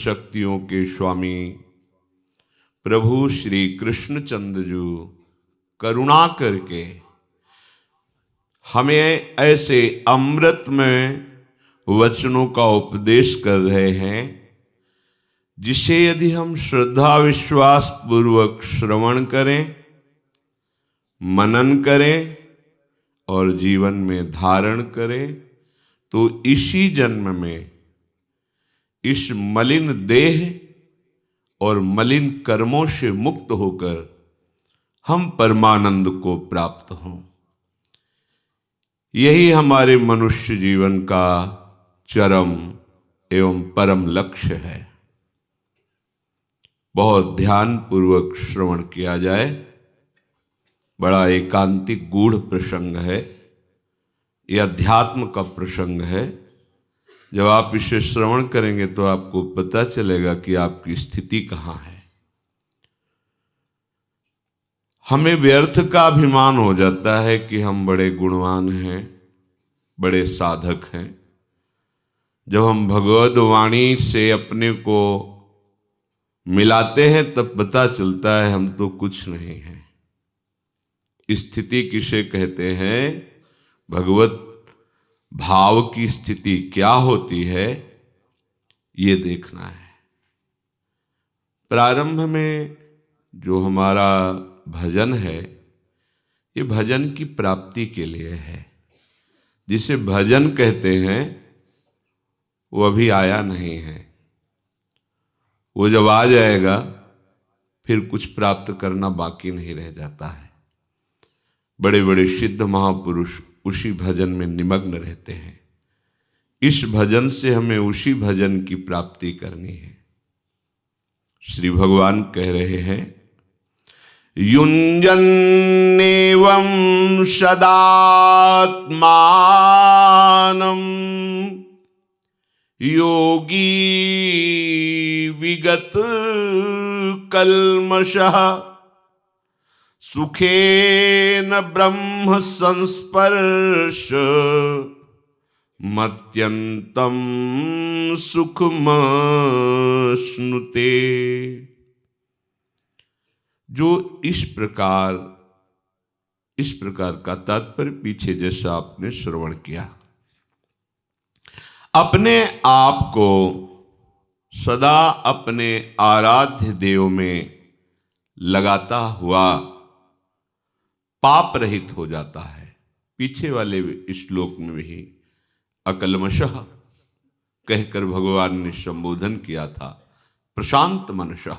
शक्तियों के स्वामी प्रभु श्री कृष्णचंद्र जी करुणा करके हमें ऐसे अमृतमय वचनों का उपदेश कर रहे हैं जिसे यदि हम श्रद्धा विश्वास पूर्वक श्रवण करें, मनन करें और जीवन में धारण करें तो इसी जन्म में इस मलिन देह और मलिन कर्मों से मुक्त होकर हम परमानंद को प्राप्त हों। यही हमारे मनुष्य जीवन का चरम एवं परम लक्ष्य है। बहुत ध्यान पूर्वक श्रवण किया जाए। बड़ा एकांतिक गूढ़ प्रसंग है, यह अध्यात्म का प्रसंग है। जब आप इसे श्रवण करेंगे तो आपको पता चलेगा कि आपकी स्थिति कहाँ है। हमें व्यर्थ का अभिमान हो जाता है कि हम बड़े गुणवान हैं, बड़े साधक हैं। जब हम भगवद वाणी से अपने को मिलाते हैं तब पता चलता है हम तो कुछ नहीं हैं। स्थिति किसे कहते हैं? भगवत भाव की स्थिति क्या होती है ये देखना है। प्रारंभ में जो हमारा भजन है ये भजन की प्राप्ति के लिए है। जिसे भजन कहते हैं वो अभी आया नहीं है। वो जब आ जाएगा फिर कुछ प्राप्त करना बाकी नहीं रह जाता है। बड़े बड़े सिद्ध महापुरुष उसी भजन में निमग्न रहते हैं। इस भजन से हमें उसी भजन की प्राप्ति करनी है। श्री भगवान कह रहे हैं, युञ्जन्नेवं सदात्मानं योगी विगत कल्मषः सुखेन ब्रह्म संस्पर्श मत्यंतम सुखमश्नुते। जो इस प्रकार का तात्पर्य पीछे जैसा आपने श्रवण किया, अपने आप को सदा अपने आराध्य देव में लगाता हुआ पाप रहित हो जाता है। पीछे वाले श्लोक में भी अकल्मषः कहकर भगवान ने संबोधन किया था। प्रशांत मनसः,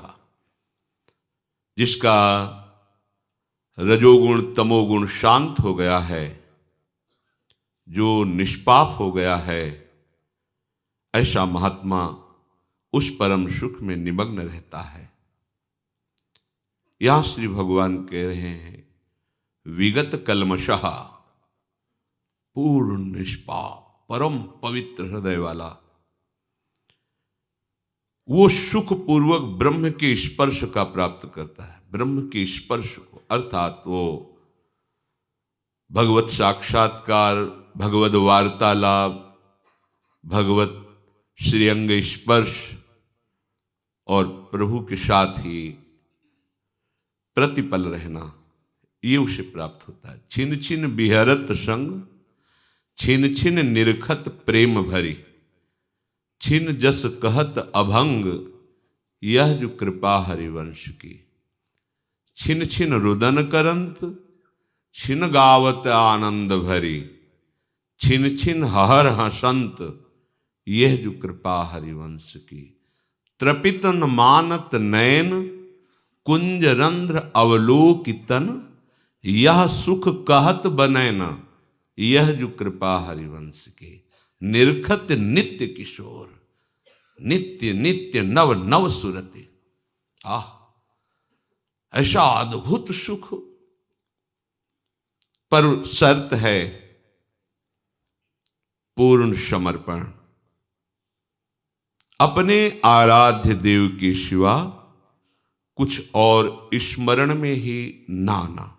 जिसका रजोगुण तमोगुण शांत हो गया है, जो निष्पाप हो गया है, ऐसा महात्मा उस परम सुख में निमग्न रहता है। यहां श्री भगवान कह रहे हैं विगत कल्मषः, पूर्ण निष्पाप परम पवित्र हृदय वाला, वो सुख पूर्वक ब्रह्म के स्पर्श का प्राप्त करता है। ब्रह्म के स्पर्श को अर्थात वो भगवत साक्षात्कार, भगवत वार्तालाप, भगवत श्रीअंग स्पर्श और प्रभु के साथ ही प्रतिपल रहना, ये उसे प्राप्त होता है। छिन छिन बिहरत संग, छिन छिन निरखत प्रेम भरी, छिन जस कहत अभंग, यह जो कृपा हरिवंश की। छिन छिन रुदन करंत, छिन गावत आनंद भरी, छिन छिन हहर हसंत, यह जो कृपा हरिवंश की। त्रपितन मानत नयन, कुंज रंध्र अवलोकितन, यह सुख कहत बनैन, यह जो कृपा हरिवंश की। निरखत नित्य किशोर, नित्य नित्य नव नव सुरति। आह, ऐसा अद्भुत सुख। पर शर्त है पूर्ण समर्पण। अपने आराध्य देव के सिवा कुछ और स्मरण में ही ना आना।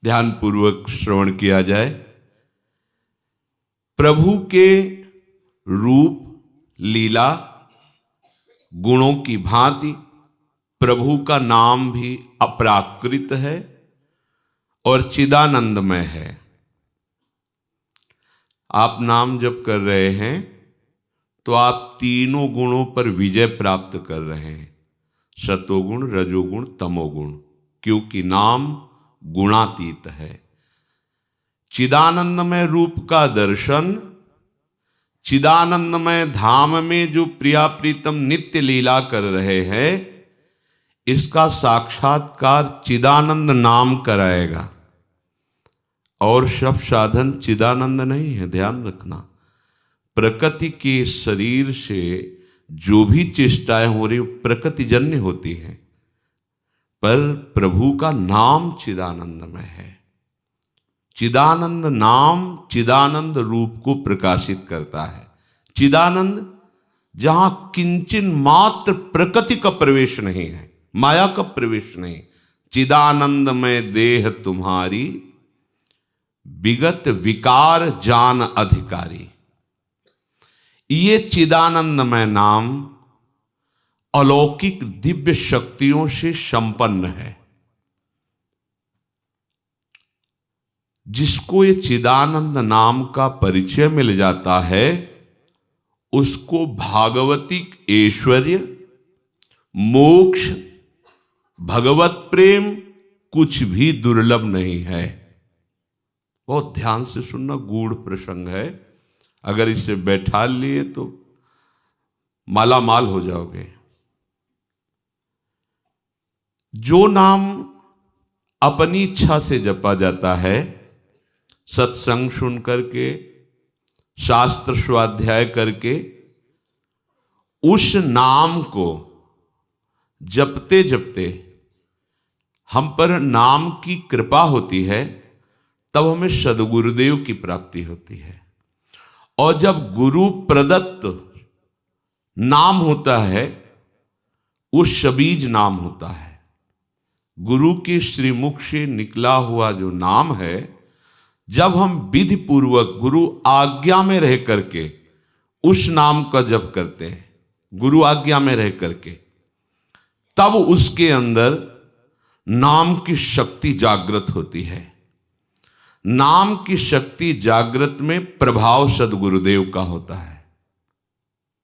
ध्यान पूर्वक श्रवण किया जाए। प्रभु के रूप, लीला गुणों की भांति प्रभु का नाम भी अपराकृत है और चिदानंदमय है। आप नाम जप कर रहे हैं तो आप तीनों गुणों पर विजय प्राप्त कर रहे हैं, सतोगुण, रजोगुण, तमोगुण, क्योंकि नाम गुणातीत है। चिदानंदमय रूप का दर्शन, चिदानंदमय धाम में जो प्रिया प्रीतम नित्य लीला कर रहे हैं, इसका साक्षात्कार चिदानंद नाम कराएगा। और सब साधन चिदानंद नहीं है, ध्यान रखना। प्रकृति के शरीर से जो भी चेष्टाएं हो रही प्रकृतिजन्य होती हैं, पर प्रभु का नाम चिदानंदमय है। चिदानंद नाम चिदानंद रूप को प्रकाशित करता है। चिदानंद जहां किंचन मात्र प्रकृति का प्रवेश नहीं है, माया का प्रवेश नहीं। चिदानंदमय देह तुम्हारी, विगत विकार जान अधिकारी। ये चिदानंदमय नाम अलौकिक दिव्य शक्तियों से संपन्न है। जिसको ये चिदानंद नाम का परिचय मिल जाता है, उसको भागवतिक ऐश्वर्य, मोक्ष, भगवत प्रेम कुछ भी दुर्लभ नहीं है। बहुत ध्यान से सुनना, गूढ़ प्रसंग है। अगर इसे बैठा लिए तो माला माल हो जाओगे। जो नाम अपनी इच्छा से जपा जाता है, सत्संग सुन करके, शास्त्र स्वाध्याय करके, उस नाम को जपते जपते हम पर नाम की कृपा होती है, तब हमें सद्गुरुदेव की प्राप्ति होती है। और जब गुरु प्रदत्त नाम होता है, वो शबीज नाम होता है। गुरु के श्रीमुख से निकला हुआ जो नाम है, जब हम विधि पूर्वक गुरु आज्ञा में रह करके उस नाम का जप करते हैं, गुरु आज्ञा में रह करके, तब उसके अंदर नाम की शक्ति जागृत होती है। नाम की शक्ति जागृत में प्रभाव सद्गुरुदेव का होता है।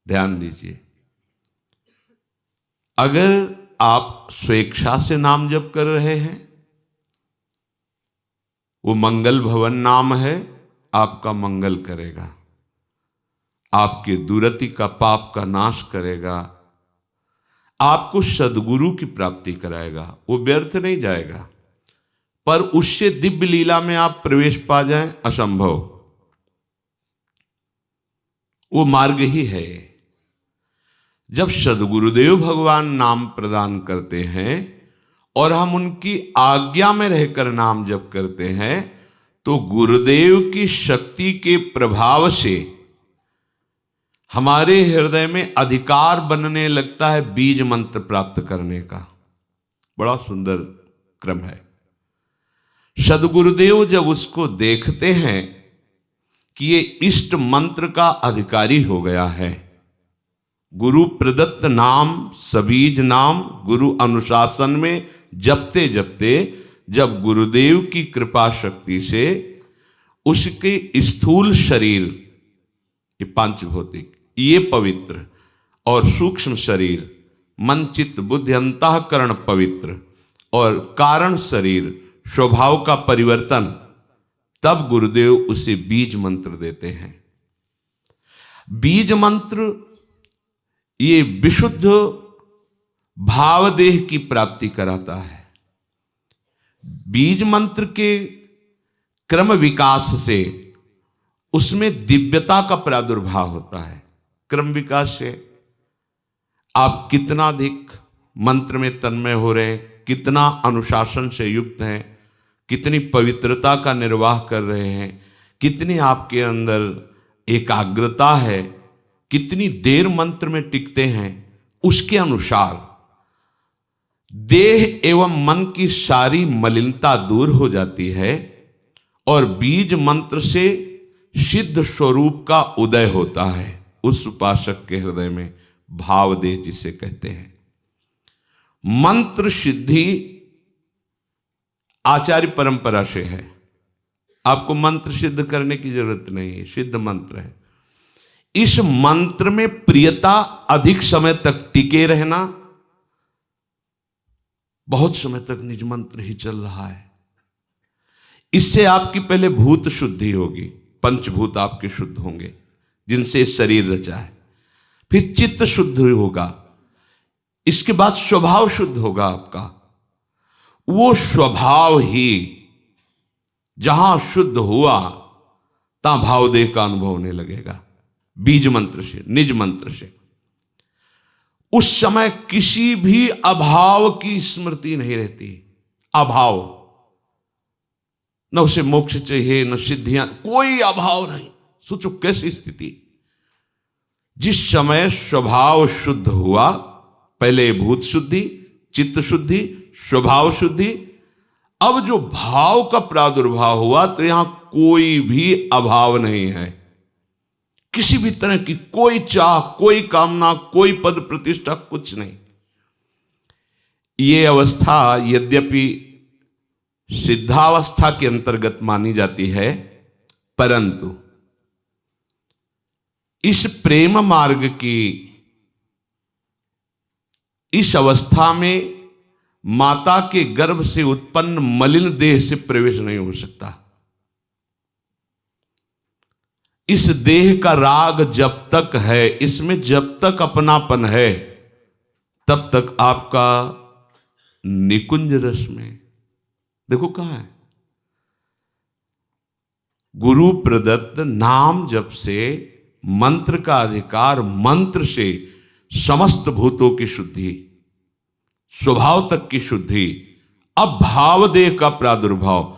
ध्यान दीजिए, अगर आप स्वेच्छा से नाम जप कर रहे हैं, वो मंगल भवन नाम है, आपका मंगल करेगा, आपके दुरति का पाप का नाश करेगा, आपको सद्गुरु की प्राप्ति कराएगा। वो व्यर्थ नहीं जाएगा, पर उससे दिव्य लीला में आप प्रवेश पा जाएं, असंभव। वो मार्ग ही है। जब सद्गुरुदेव भगवान नाम प्रदान करते हैं और हम उनकी आज्ञा में रहकर नाम जप करते हैं, तो गुरुदेव की शक्ति के प्रभाव से हमारे हृदय में अधिकार बनने लगता है बीज मंत्र प्राप्त करने का। बड़ा सुंदर क्रम है। सद्गुरुदेव जब उसको देखते हैं कि ये इष्ट मंत्र का अधिकारी हो गया है, गुरु प्रदत्त नाम, सबीज नाम गुरु अनुशासन में जपते जपते, जब गुरुदेव की कृपा शक्ति से उसके स्थूल शरीर, ये पांचभौतिक, ये पवित्र, और सूक्ष्म शरीर, मन चित्त बुद्धि अंतःकरण पवित्र, और कारण शरीर स्वभाव का परिवर्तन, तब गुरुदेव उसे बीज मंत्र देते हैं। बीज मंत्र ये विशुद्ध भावदेह की प्राप्ति कराता है। बीज मंत्र के क्रम विकास से उसमें दिव्यता का प्रादुर्भाव होता है। क्रम विकास से आप कितना अधिक मंत्र में तन्मय हो रहे हैं, कितना अनुशासन से युक्त हैं, कितनी पवित्रता का निर्वाह कर रहे हैं, कितनी आपके अंदर एकाग्रता है, कितनी देर मंत्र में टिकते हैं, उसके अनुसार देह एवं मन की सारी मलिनता दूर हो जाती है और बीज मंत्र से सिद्ध स्वरूप का उदय होता है। उस उपासक के हृदय में भावदेह जिसे कहते हैं। मंत्र सिद्धि आचार्य परंपरा से है, आपको मंत्र सिद्ध करने की जरूरत नहीं है, सिद्ध मंत्र है। इस मंत्र में प्रियता, अधिक समय तक टिके रहना, बहुत समय तक निज मंत्र ही चल रहा है, इससे आपकी पहले भूत शुद्धि होगी, पंचभूत आपके शुद्ध होंगे जिनसे शरीर रचा है। फिर चित्त शुद्ध होगा, इसके बाद स्वभाव शुद्ध होगा आपका। वो स्वभाव ही जहां शुद्ध हुआ तहां भावदेह का अनुभव होने लगेगा, बीज मंत्र से, निज मंत्र से। उस समय किसी भी अभाव की स्मृति नहीं रहती, अभाव, न उसे मोक्ष चाहिए न सिद्धियां, कोई अभाव नहीं। सोचो कैसी स्थिति। जिस समय स्वभाव शुद्ध हुआ, पहले भूत शुद्धि, चित्त शुद्धि, स्वभाव शुद्धि, अब जो भाव का प्रादुर्भाव हुआ तो यहां कोई भी अभाव नहीं है, किसी भी तरह की कोई चाह, कोई कामना, कोई पद प्रतिष्ठा, कुछ नहीं। ये अवस्था यद्यपि सिद्धावस्था के अंतर्गत मानी जाती है, परंतु इस प्रेम मार्ग की इस अवस्था में माता के गर्भ से उत्पन्न मलिन देह से प्रवेश नहीं हो सकता। इस देह का राग जब तक है, इसमें जब तक अपनापन है, तब तक आपका निकुंज रस में, देखो कहां है, गुरु प्रदत्त नाम जप से, मंत्र का अधिकार, मंत्र से समस्त भूतों की शुद्धि, स्वभाव तक की शुद्धि। अब भावदेह का प्रादुर्भाव,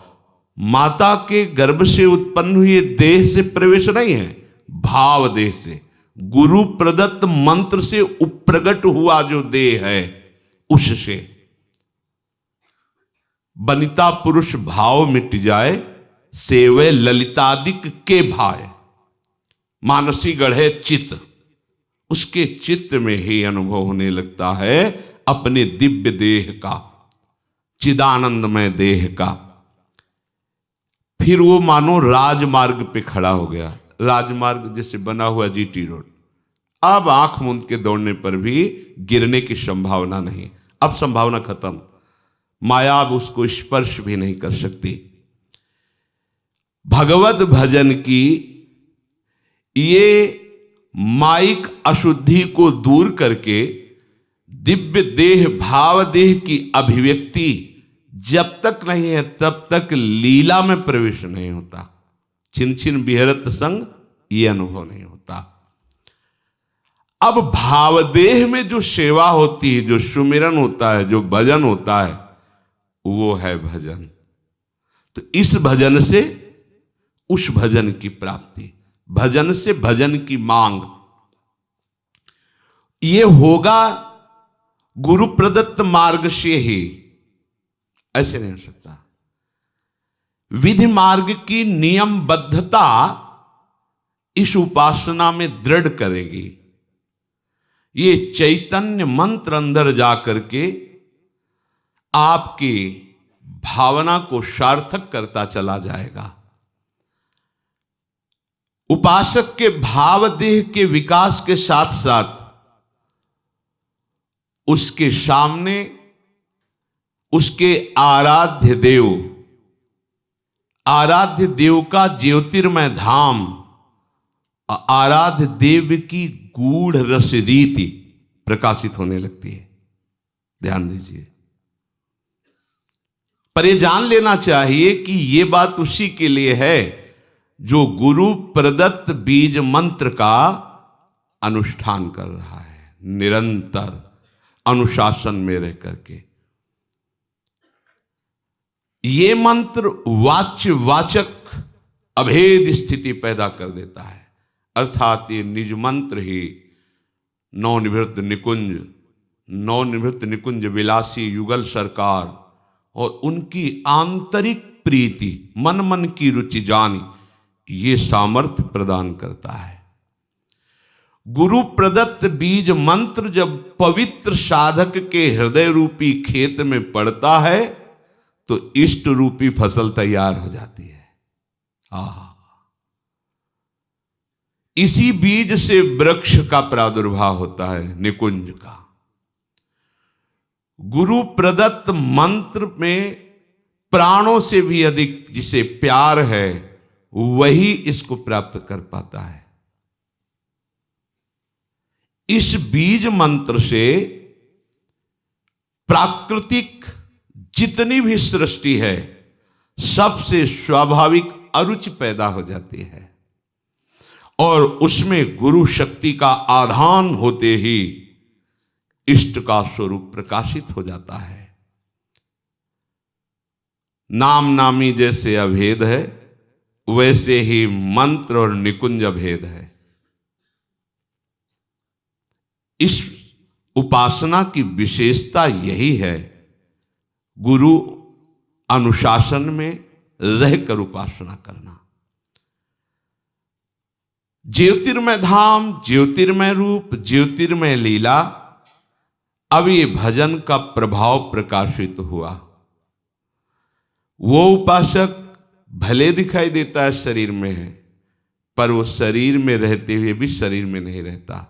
माता के गर्भ से उत्पन्न हुए देह से प्रवेश नहीं है, भावदेह से, गुरु प्रदत्त मंत्र से उप्रगट हुआ जो देह है, उससे बनिता पुरुष भाव मिट जाए, सेवे ललितादिक के भाय, मानसी गढ़े चित्त, उसके चित्त में ही अनुभव होने लगता है अपने दिव्य देह का, चिदानंदमय देह का। फिर वो मानो राजमार्ग पे खड़ा हो गया, राजमार्ग जैसे बना हुआ जीटी रोड, अब आंख मूंद के दौड़ने पर भी गिरने की संभावना नहीं, अब संभावना खत्म, माया अब उसको स्पर्श भी नहीं कर सकती। भगवत भजन की ये माइक अशुद्धि को दूर करके दिव्य देह भाव देह की अभिव्यक्ति जब तक नहीं है तब तक लीला में प्रवेश नहीं होता, छिन छिन बिहरत संग ये अनुभव नहीं होता। अब भावदेह में जो सेवा होती है, जो सुमिरन होता है, जो भजन होता है, वो है भजन। तो इस भजन से उस भजन की प्राप्ति, भजन से भजन की मांग, ये होगा गुरु प्रदत्त मार्ग से ही, ऐसे नहीं हो सकता। विधि मार्ग की नियमबद्धता इस उपासना में दृढ़ करेगी। ये चैतन्य मंत्र अंदर जाकर के आपकी भावना को सार्थक करता चला जाएगा। उपासक के भाव देह के विकास के साथ साथ उसके सामने उसके आराध्य देव का ज्योतिर्मय धाम, आराध्य देव की गूढ़ रस रीति प्रकाशित होने लगती है। ध्यान दीजिए, पर यह जान लेना चाहिए कि यह बात उसी के लिए है जो गुरु प्रदत्त बीज मंत्र का अनुष्ठान कर रहा है, निरंतर अनुशासन में रह करके। ये मंत्र वाच्य वाचक अभेद स्थिति पैदा कर देता है, अर्थात ये निज मंत्र ही नवनिवृत्त निकुंज विलासी युगल सरकार और उनकी आंतरिक प्रीति, मन मन की रुचि जानी, ये सामर्थ्य प्रदान करता है। गुरु प्रदत्त बीज मंत्र जब पवित्र साधक के हृदय रूपी खेत में पड़ता है तो इष्ट रूपी फसल तैयार हो जाती है। आहा, इसी बीज से वृक्ष का प्रादुर्भाव होता है, निकुंज का। गुरु प्रदत्त मंत्र में प्राणों से भी अधिक जिसे प्यार है वही इसको प्राप्त कर पाता है। इस बीज मंत्र से प्राकृतिक जितनी भी सृष्टि है सबसे स्वाभाविक अरुचि पैदा हो जाती है और उसमें गुरु शक्ति का आधान होते ही इष्ट का स्वरूप प्रकाशित हो जाता है। नाम नामी जैसे अभेद है वैसे ही मंत्र और निकुंज अभेद है। इस उपासना की विशेषता यही है, गुरु अनुशासन में रहकर उपासना करना। ज्योतिर्मय धाम, ज्योतिर्मय रूप, ज्योतिर्मय लीला, अब ये भजन का प्रभाव प्रकाशित हुआ। वो उपासक भले दिखाई देता है शरीर में है, पर वो शरीर में रहते हुए भी शरीर में नहीं रहता।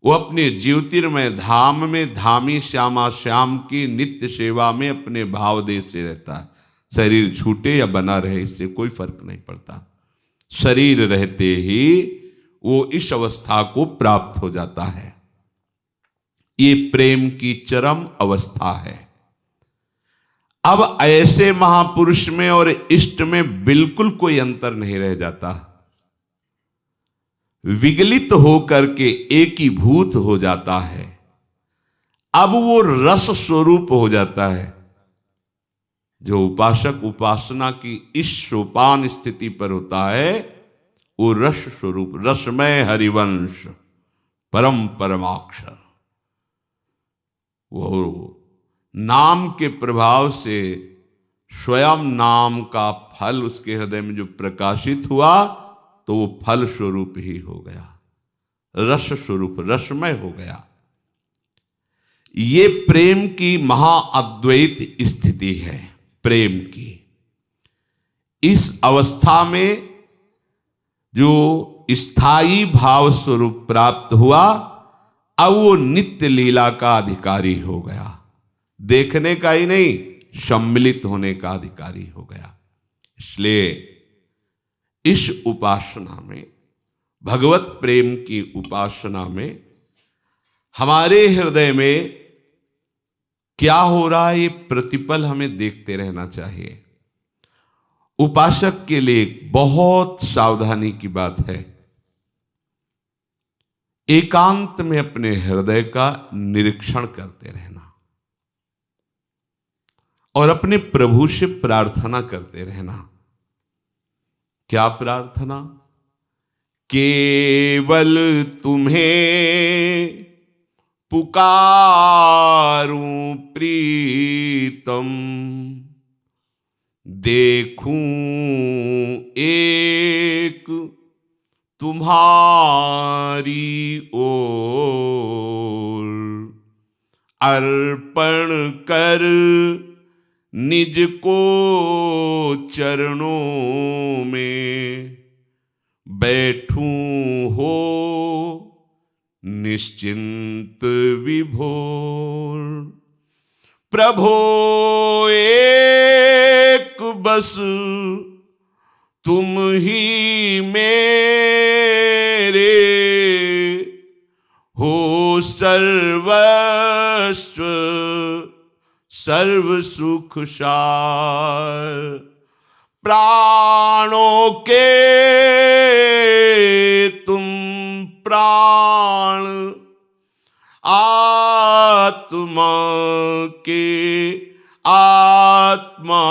वो अपने ज्योतिर्मय धाम में धामी श्यामा श्याम की नित्य सेवा में अपने भाव देश से रहता है। शरीर छूटे या बना रहे इससे कोई फर्क नहीं पड़ता। शरीर रहते ही वो इस अवस्था को प्राप्त हो जाता है। ये प्रेम की चरम अवस्था है। अब ऐसे महापुरुष में और इष्ट में बिल्कुल कोई अंतर नहीं रह जाता। विगलित होकर के एकीभूत हो जाता है। अब वो रस स्वरूप हो जाता है। जो उपासक उपासना की इस सोपान स्थिति पर होता है वो रस स्वरूप, रसमय हरिवंश, परम परमाक्षर, वो नाम के प्रभाव से स्वयं नाम का फल उसके हृदय में जो प्रकाशित हुआ तो वो फल स्वरूप ही हो गया, रस स्वरूप, रसमय हो गया। ये प्रेम की महाअद्वैत स्थिति है। प्रेम की इस अवस्था में जो स्थायी भाव स्वरूप प्राप्त हुआ, अब वो नित्य लीला का अधिकारी हो गया। देखने का ही नहीं, सम्मिलित होने का अधिकारी हो गया। इसलिए इस उपासना में, भगवत प्रेम की उपासना में हमारे हृदय में क्या हो रहा है ये प्रतिपल हमें देखते रहना चाहिए। उपासक के लिए बहुत सावधानी की बात है, एकांत में अपने हृदय का निरीक्षण करते रहना और अपने प्रभु से प्रार्थना करते रहना। क्या प्रार्थना? केवल तुम्हें पुकारूं प्रीतम, देखूं एक तुम्हारी ओर, अर्पण कर निज को चरणों में, बैठूं हो निश्चिंत विभोर। प्रभो एक बस तुम ही मेरे, हो सर्वस्व सर्व सुख सार। प्राणों के तुम प्राण, आत्मा के आत्मा,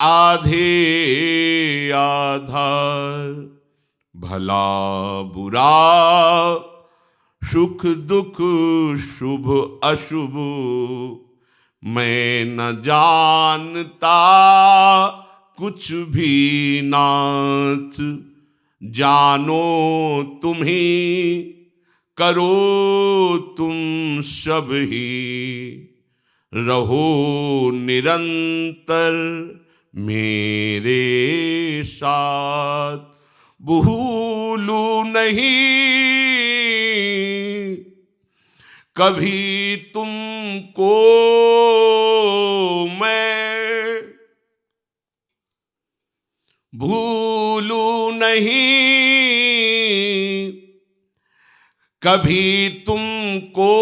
आधे आधार। भला बुरा सुख दुख शुभ अशुभ, मैं न जानता कुछ भी नाथ। जानो तुम्ही करो तुम सब ही, रहो निरंतर मेरे साथ, भूलू नहीं कभी तुमको मैं, भूलू नहीं कभी तुमको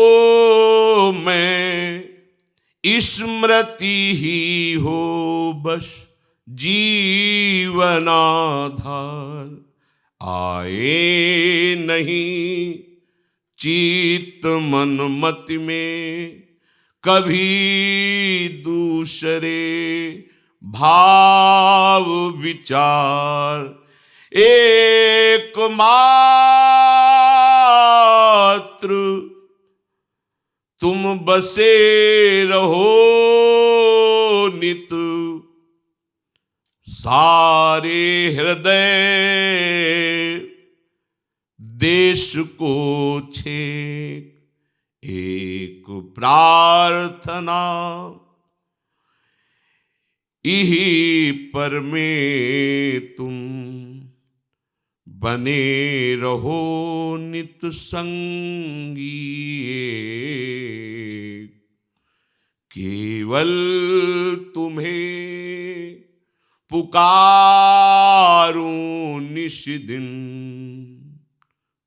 मैं, स्मृति ही हो बस जीवनाधार, आए नहीं चित्त मन मति में कभी दूसरे भाव विचार, एकमात्र तुम बसे रहो नित, सारे हृदय देश को छेक, एक प्रार्थना इही पर में तुम बने रहो नित संगी, केवल तुम्हें पुकारूं निश दिन,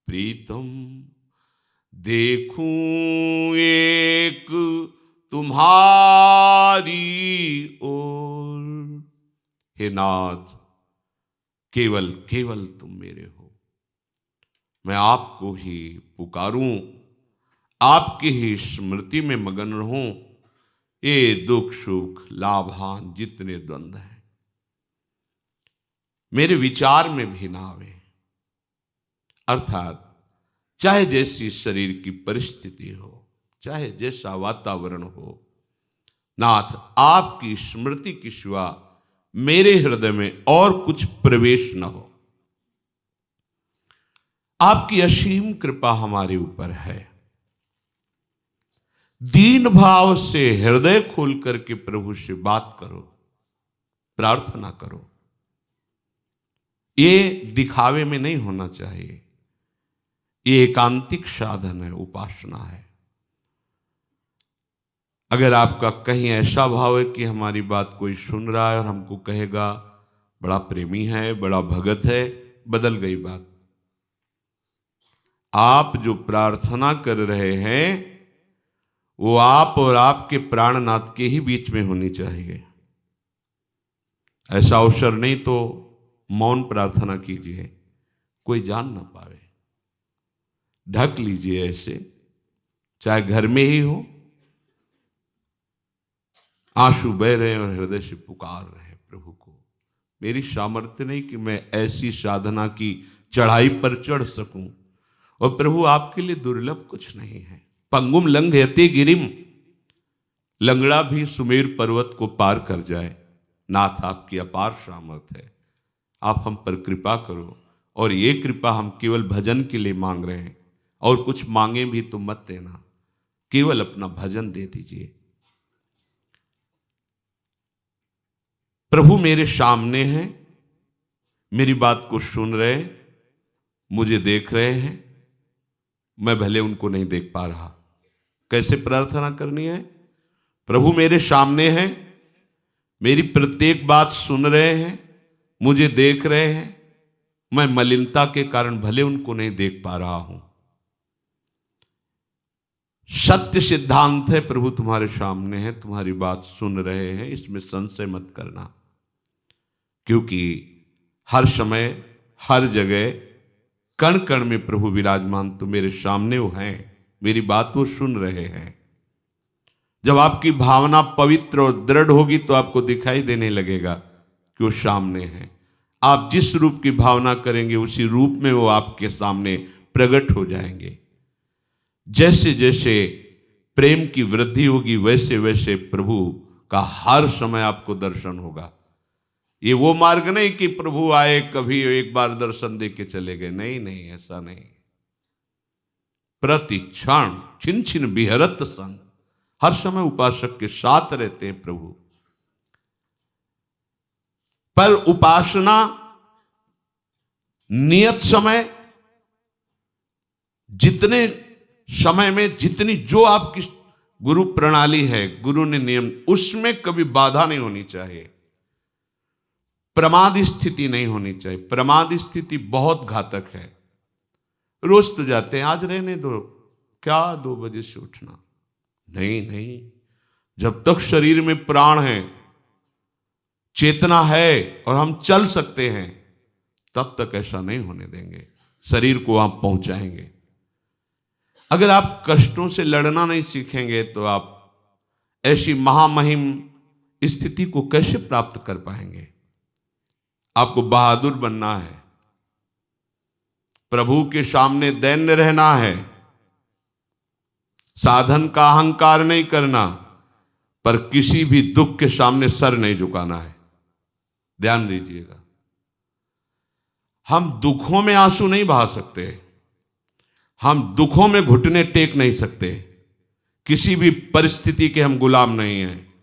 प्रीतम देखूं एक तुम्हारी ओर, हे नाथ केवल केवल तुम मेरे हो, मैं आपको ही पुकारूं, आपकी ही स्मृति में मगन रहूं, ये दुख सुख लाभान जितने द्वंद्व हैं मेरे विचार में भी ना आवे, अर्थात चाहे जैसी शरीर की परिस्थिति हो, चाहे जैसा वातावरण हो, नाथ आपकी स्मृति के सिवा मेरे हृदय में और कुछ प्रवेश न हो। आपकी असीम कृपा हमारे ऊपर है। दीन भाव से हृदय खोल करके प्रभु से बात करो, प्रार्थना करो। ये दिखावे में नहीं होना चाहिए, ये एकांतिक साधन है, उपासना है। अगर आपका कहीं ऐसा भाव है कि हमारी बात कोई सुन रहा है और हमको कहेगा बड़ा प्रेमी है, बड़ा भगत है, बदल गई बात। आप जो प्रार्थना कर रहे हैं वो आप और आपके प्राणनाथ के ही बीच में होनी चाहिए। ऐसा अवसर नहीं तो मौन प्रार्थना कीजिए, कोई जान ना पावे। ढक लीजिए ऐसे, चाहे घर में ही हो, आंसू बह रहे और हृदय से पुकार रहे प्रभु को। मेरी सामर्थ्य नहीं कि मैं ऐसी साधना की चढ़ाई पर चढ़ सकूं, और प्रभु आपके लिए दुर्लभ कुछ नहीं है। पंगुम लंघयते गिरिम, लंगड़ा भी सुमेर पर्वत को पार कर जाए। नाथ आपकी अपार सामर्थ्य है, आप हम पर कृपा करो। और ये कृपा हम केवल भजन के लिए मांग रहे हैं, और कुछ मांगे भी तो मत देना, केवल अपना भजन दे दीजिए। प्रभु मेरे सामने हैं, मेरी बात को सुन रहे, मुझे देख रहे हैं, मैं भले उनको नहीं देख पा रहा। कैसे प्रार्थना करनी है? प्रभु मेरे सामने हैं, मेरी प्रत्येक बात सुन रहे हैं, मुझे देख रहे हैं, मैं मलिनता के कारण भले उनको नहीं देख पा रहा हूं। सत्य सिद्धांत है, प्रभु तुम्हारे सामने है, तुम्हारी बात सुन रहे हैं, इसमें संशय मत करना। क्योंकि हर समय हर जगह कण कण में प्रभु विराजमान तो मेरे सामने वो हैं, मेरी बात वो सुन रहे हैं। जब आपकी भावना पवित्र और दृढ़ होगी तो आपको दिखाई देने लगेगा कि वो सामने है। आप जिस रूप की भावना करेंगे उसी रूप में वो आपके सामने प्रकट हो जाएंगे। जैसे जैसे प्रेम की वृद्धि होगी वैसे वैसे प्रभु का हर समय आपको दर्शन होगा। ये वो मार्ग नहीं कि प्रभु आए कभी एक बार दर्शन दे के चले गए, नहीं नहीं, ऐसा नहीं। प्रति क्षण छिन छिन बिहरत संग, हर समय उपासक के साथ रहते हैं प्रभु। पर उपासना नियत समय, जितने समय में जितनी जो आपकी गुरु प्रणाली है, गुरु ने नियम, उसमें कभी बाधा नहीं होनी चाहिए, प्रमाद स्थिति नहीं होनी चाहिए। प्रमाद स्थिति बहुत घातक है। रोज तो जाते हैं, आज रहने दो, क्या 2 बजे से उठना, नहीं नहीं, जब तक शरीर में प्राण है, चेतना है और हम चल सकते हैं, तब तक ऐसा नहीं होने देंगे, शरीर को आप पहुंचाएंगे। अगर आप कष्टों से लड़ना नहीं सीखेंगे तो आप ऐसी महामहिम स्थिति को कैसे प्राप्त कर पाएंगे। आपको बहादुर बनना है, प्रभु के सामने दैन्य रहना है, साधन का अहंकार नहीं करना, पर किसी भी दुख के सामने सर नहीं झुकाना है। ध्यान दीजिएगा, हम दुखों में आंसू नहीं बहा सकते, हम दुखों में घुटने टेक नहीं सकते, किसी भी परिस्थिति के हम गुलाम नहीं हैं,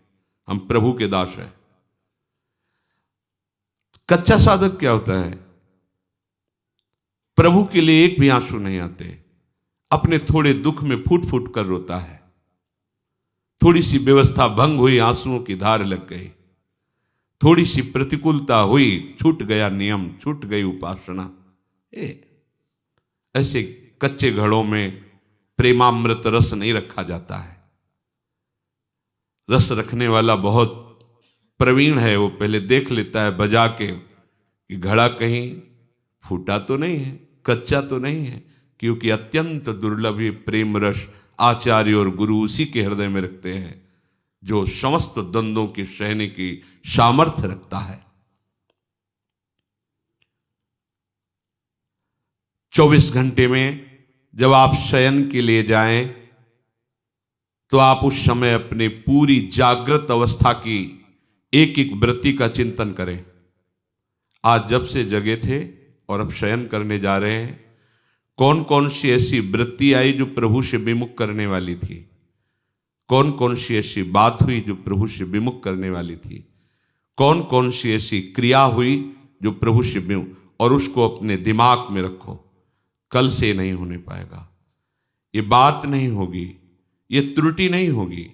हम प्रभु के दास हैं। कच्चा साधक क्या होता है? प्रभु के लिए एक भी आंसू नहीं आते, अपने थोड़े दुख में फूट फूट कर रोता है। थोड़ी सी व्यवस्था भंग हुई, आंसुओं की धार लग गई, थोड़ी सी प्रतिकूलता हुई, छूट गया नियम, छूट गई उपासना। ऐसे कच्चे घड़ों में प्रेमामृत रस नहीं रखा जाता है। रस रखने वाला बहुत प्रवीण है, वो पहले देख लेता है बजा के कि घड़ा कहीं फूटा तो नहीं है, कच्चा तो नहीं है, क्योंकि अत्यंत दुर्लभ ये प्रेम रस आचार्य और गुरु उसी के हृदय में रखते हैं जो समस्त द्वंद्वों के सहने की सामर्थ्य रखता है। 24 घंटे में जब आप शयन के लिए जाएं तो आप उस समय अपने पूरी जागृत अवस्था की एक एक वृत्ति का चिंतन करें। आज जब से जगे थे और अब शयन करने जा रहे हैं, कौन कौन सी ऐसी वृत्ति आई जो प्रभु से विमुख करने वाली थी, कौन कौन सी ऐसी बात हुई जो प्रभु से विमुख करने वाली थी, कौन कौन सी ऐसी क्रिया हुई जो प्रभु से विमुख, और उसको अपने दिमाग में रखो। कल से नहीं होने पाएगा, ये बात नहीं होगी, ये त्रुटि नहीं होगी,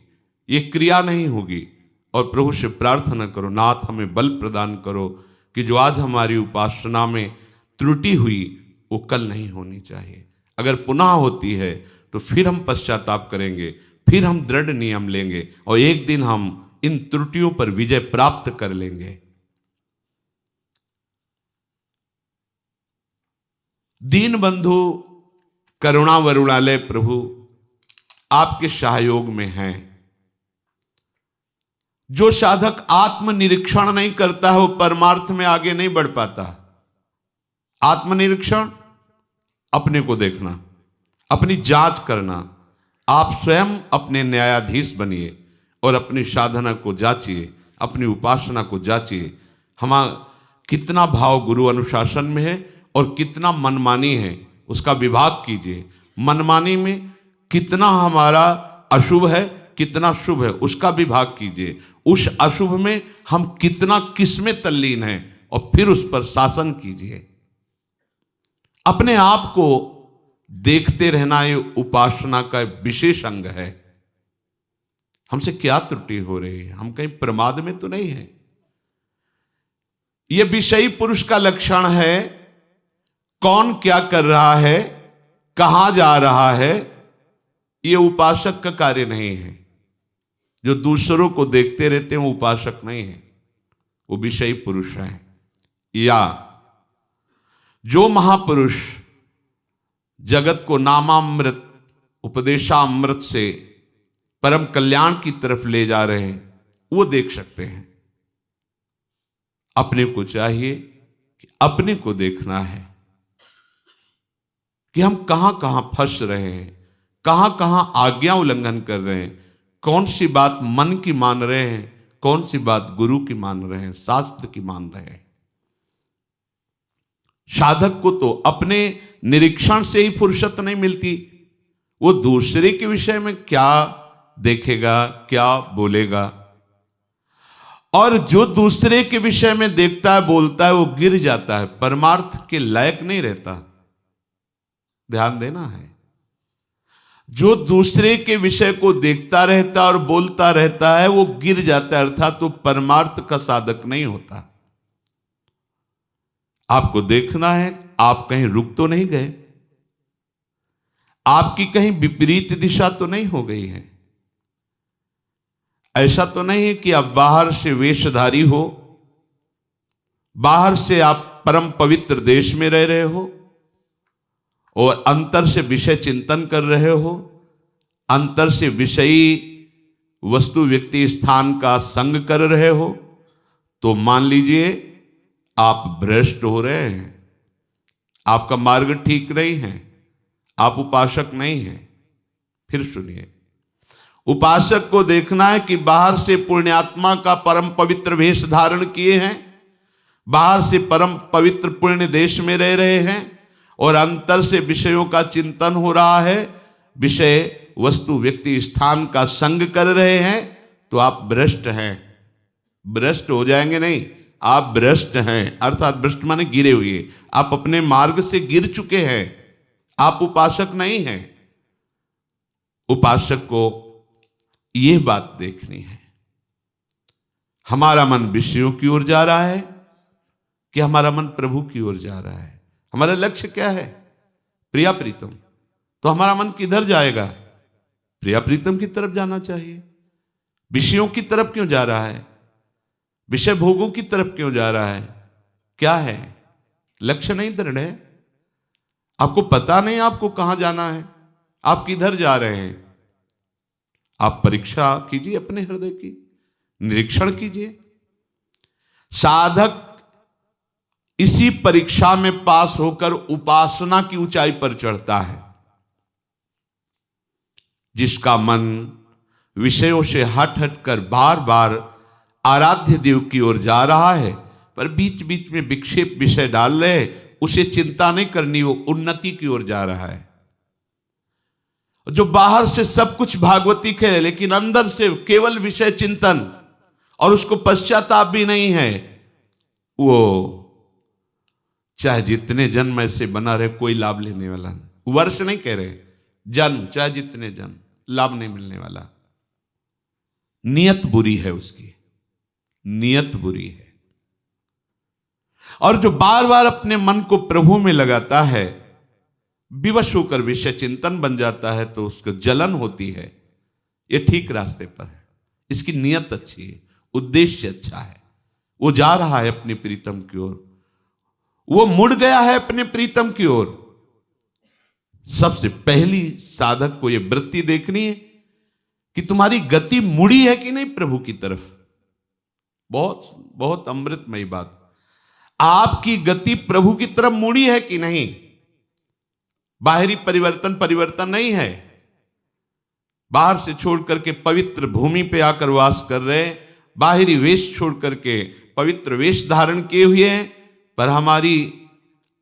ये क्रिया नहीं होगी। और प्रभु से प्रार्थना करो, नाथ हमें बल प्रदान करो कि जो आज हमारी उपासना में त्रुटि हुई वो कल नहीं होनी चाहिए। अगर पुनः होती है तो फिर हम पश्चाताप करेंगे, फिर हम दृढ़ नियम लेंगे और एक दिन हम इन त्रुटियों पर विजय प्राप्त कर लेंगे। दीन बंधु करुणा वरुणालय प्रभु आपके सहयोग में हैं। जो साधक आत्मनिरीक्षण नहीं करता है वो परमार्थ में आगे नहीं बढ़ पाता। आत्मनिरीक्षण, अपने को देखना, अपनी जांच करना। आप स्वयं अपने न्यायाधीश बनिए और अपनी साधना को जांचिए, अपनी उपासना को जांचिए। हमारा कितना भाव गुरु अनुशासन में है और कितना मनमानी है उसका विभाग कीजिए। मनमानी में कितना हमारा अशुभ है, कितना शुभ है उसका विभाग कीजिए। उस अशुभ में हम कितना किसमें तल्लीन हैं और फिर उस पर शासन कीजिए। अपने आप को देखते रहना ये उपासना का विशेष अंग है। हमसे क्या त्रुटि हो रही है, हम कहीं प्रमाद में तो नहीं है। यह विषयी पुरुष का लक्षण है। कौन क्या कर रहा है, कहां जा रहा है, यह उपासक का कार्य नहीं है। जो दूसरों को देखते रहते हैं वो उपासक नहीं है, वो विषयी पुरुष है। या जो महापुरुष जगत को नामामृत उपदेशामृत से परम कल्याण की तरफ ले जा रहे हैं वो देख सकते हैं। अपने को चाहिए कि अपने को देखना है कि हम कहां कहां फंस रहे हैं, कहां कहां आज्ञा उल्लंघन कर रहे हैं, कौन सी बात मन की मान रहे हैं, कौन सी बात गुरु की मान रहे हैं, शास्त्र की मान रहे हैं। साधक को तो अपने निरीक्षण से ही फुर्सत नहीं मिलती, वो दूसरे के विषय में क्या देखेगा, क्या बोलेगा। और जो दूसरे के विषय में देखता है, बोलता है, वो गिर जाता है, परमार्थ के लायक नहीं रहता। ध्यान देना है, जो दूसरे के विषय को देखता रहता और बोलता रहता है, वो गिर जाता है, अर्थात तो परमार्थ का साधक नहीं होता। आपको देखना है आप कहीं रुक तो नहीं गए, आपकी कहीं विपरीत दिशा तो नहीं हो गई है। ऐसा तो नहीं है कि आप बाहर से वेशधारी हो, बाहर से आप परम पवित्र देश में रह रहे हो और अंतर से विषय चिंतन कर रहे हो, अंतर से विषयी वस्तु व्यक्ति स्थान का संग कर रहे हो, तो मान लीजिए आप भ्रष्ट हो रहे हैं, आपका मार्ग ठीक नहीं है, आप उपासक नहीं हैं। फिर सुनिए, उपासक को देखना है कि बाहर से पुण्यात्मा का परम पवित्र वेश धारण किए हैं, बाहर से परम पवित्र पुण्य देश में रह रहे हैं और अंतर से विषयों का चिंतन हो रहा है, विषय वस्तु व्यक्ति स्थान का संग कर रहे हैं, तो आप भ्रष्ट हैं। भ्रष्ट हो जाएंगे नहीं, आप भ्रष्ट हैं, अर्थात भ्रष्ट माने गिरे हुए, आप अपने मार्ग से गिर चुके हैं, आप उपासक नहीं हैं। उपासक को यह बात देखनी है, हमारा मन विषयों की ओर जा रहा है कि हमारा मन प्रभु की ओर जा रहा है। हमारा लक्ष्य क्या है? प्रिया प्रीतम। तो हमारा मन किधर जाएगा? प्रिया प्रीतम की तरफ जाना चाहिए। विषयों की तरफ क्यों जा रहा है? विषय भोगों की तरफ क्यों जा रहा है? क्या है? लक्ष्य नहीं दृढ़ है, आपको पता नहीं आपको कहां जाना है, आप किधर जा रहे हैं। आप परीक्षा कीजिए अपने हृदय की, निरीक्षण कीजिए। साधक इसी परीक्षा में पास होकर उपासना की ऊंचाई पर चढ़ता है। जिसका मन विषयों से हट हट कर बार बार आराध्य देव की ओर जा रहा है, पर बीच बीच में विक्षेप विषय डाल रहे, उसे चिंता नहीं करनी, वो उन्नति की ओर जा रहा है। जो बाहर से सब कुछ भागवतिक है, लेकिन अंदर से केवल विषय चिंतन और उसको पश्चाताप भी नहीं है, वो चाहे जितने जन्म ऐसे बना रहे, कोई लाभ लेने वाला नहीं। वर्ष नहीं कह रहे, जन्म, चाहे जितने जन्म, लाभ नहीं मिलने वाला। नियत बुरी है उसकी, नियत बुरी है। और जो बार बार अपने मन को प्रभु में लगाता है, विवश होकर विषय चिंतन बन जाता है, तो उसको जलन होती है। ये ठीक रास्ते पर है, इसकी नियत अच्छी है, उद्देश्य अच्छा है, वो जा रहा है अपने प्रीतम की ओर, वो मुड़ गया है अपने प्रीतम की ओर। सबसे पहली साधक को यह वृत्ति देखनी है कि तुम्हारी गति मुड़ी है कि नहीं प्रभु की तरफ। बहुत बहुत अमृतमयी बात, आपकी गति प्रभु की तरफ मुड़ी है कि नहीं। बाहरी परिवर्तन नहीं है, बाहर से छोड़ करके पवित्र भूमि पे आकर वास कर रहे, बाहरी वेश छोड़ करके पवित्र वेश धारण किए हुए हैं, पर हमारी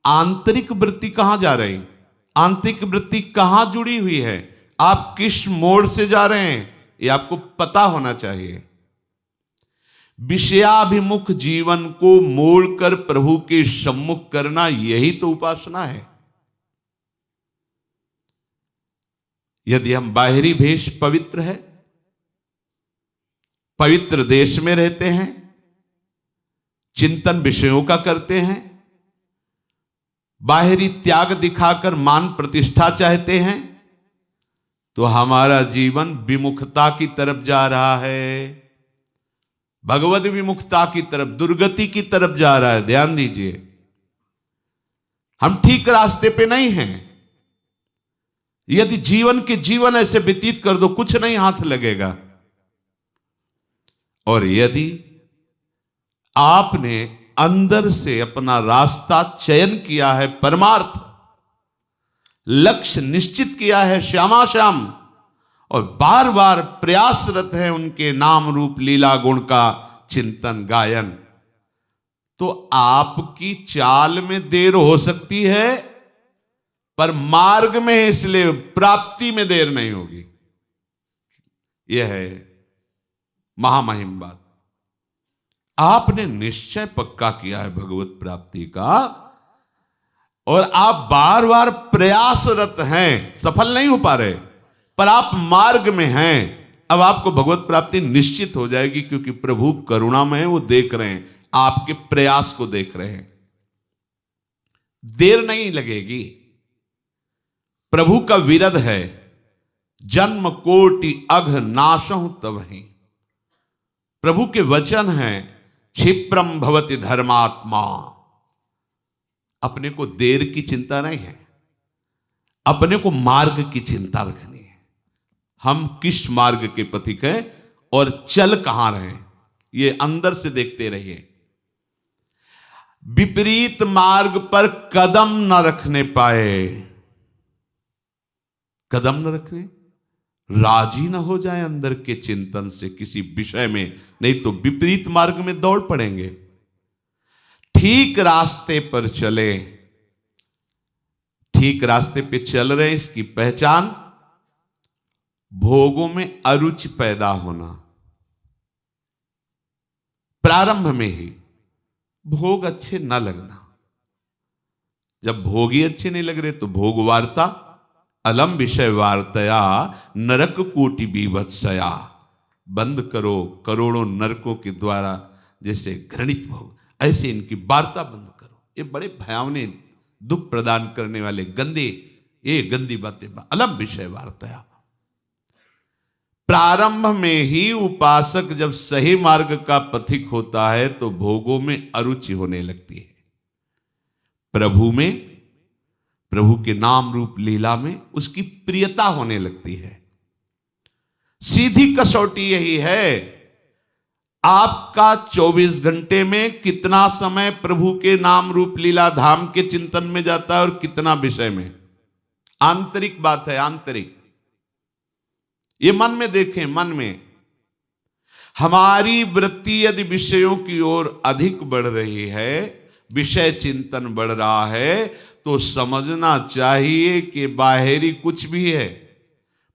आंतरिक वृत्ति कहां जा रही, आंतरिक वृत्ति कहां जुड़ी हुई है, आप किस मोड़ से जा रहे हैं, ये आपको पता होना चाहिए। विषयाभिमुख जीवन को मोड़कर प्रभु के सम्मुख करना, यही तो उपासना है। यदि हम बाहरी भेष पवित्र है, पवित्र देश में रहते हैं, चिंतन विषयों का करते हैं, बाहरी त्याग दिखाकर मान प्रतिष्ठा चाहते हैं, तो हमारा जीवन विमुखता की तरफ जा रहा है, भगवद विमुखता की तरफ, दुर्गति की तरफ जा रहा है। ध्यान दीजिए, हम ठीक रास्ते पे नहीं हैं। यदि जीवन ऐसे व्यतीत कर दो, कुछ नहीं हाथ लगेगा। और यदि आपने अंदर से अपना रास्ता चयन किया है, परमार्थ लक्ष्य निश्चित किया है, श्यामा श्याम, और बार बार प्रयासरत हैं उनके नाम रूप लीला गुण का चिंतन गायन, तो आपकी चाल में देर हो सकती है, पर मार्ग में है, इसलिए प्राप्ति में देर नहीं होगी। यह है महामहिम बात। आपने निश्चय पक्का किया है भगवत प्राप्ति का, और आप बार बार प्रयासरत हैं, सफल नहीं हो पा रहे, पर आप मार्ग में हैं। अब आपको भगवत प्राप्ति निश्चित हो जाएगी, क्योंकि प्रभु करुणामय है, वो देख रहे हैं, आपके प्रयास को देख रहे हैं। देर नहीं लगेगी। प्रभु का विरद है, जन्म कोटि अघ नाशहु तबहि। प्रभु के वचन हैं, क्षिप्रम भवति धर्मात्मा। अपने को देर की चिंता नहीं है, अपने को मार्ग की चिंता रखनी है। हम किस मार्ग के पथिक हैं और चल कहां रहे हैं, ये अंदर से देखते रहिए। विपरीत मार्ग पर कदम न रखने पाए, कदम न रखने, राजी न हो जाए अंदर के चिंतन से किसी विषय में, नहीं तो विपरीत मार्ग में दौड़ पड़ेंगे। ठीक रास्ते पर चले, ठीक रास्ते पे चल रहे हैं, इसकी पहचान भोगों में अरुचि पैदा होना। प्रारंभ में ही भोग अच्छे न लगना। जब भोग ही अच्छे नहीं लग रहे तो भोग वार्ता, अलम विषय वार्तया नरक कोटि बीभत्सया। बंद करो, करोड़ों नरकों के द्वारा जैसे घृणित भोग, ऐसे इनकी वार्ता बंद करो। ये बड़े भयावने दुख प्रदान करने वाले गंदे, ये गंदी बातें, अलम विषय वार्तया। प्रारंभ में ही उपासक जब सही मार्ग का पथिक होता है तो भोगों में अरुचि होने लगती है। प्रभु में, प्रभु के नाम रूप लीला में उसकी प्रियता होने लगती है। सीधी कसौटी यही है, आपका 24 घंटे में कितना समय प्रभु के नाम रूप लीला धाम के चिंतन में जाता है और कितना विषय में। आंतरिक बात है, आंतरिक। ये मन में देखें, मन में हमारी वृत्ति यदि विषयों की ओर अधिक बढ़ रही है, विषय चिंतन बढ़ रहा है, तो समझना चाहिए कि बाहरी कुछ भी है,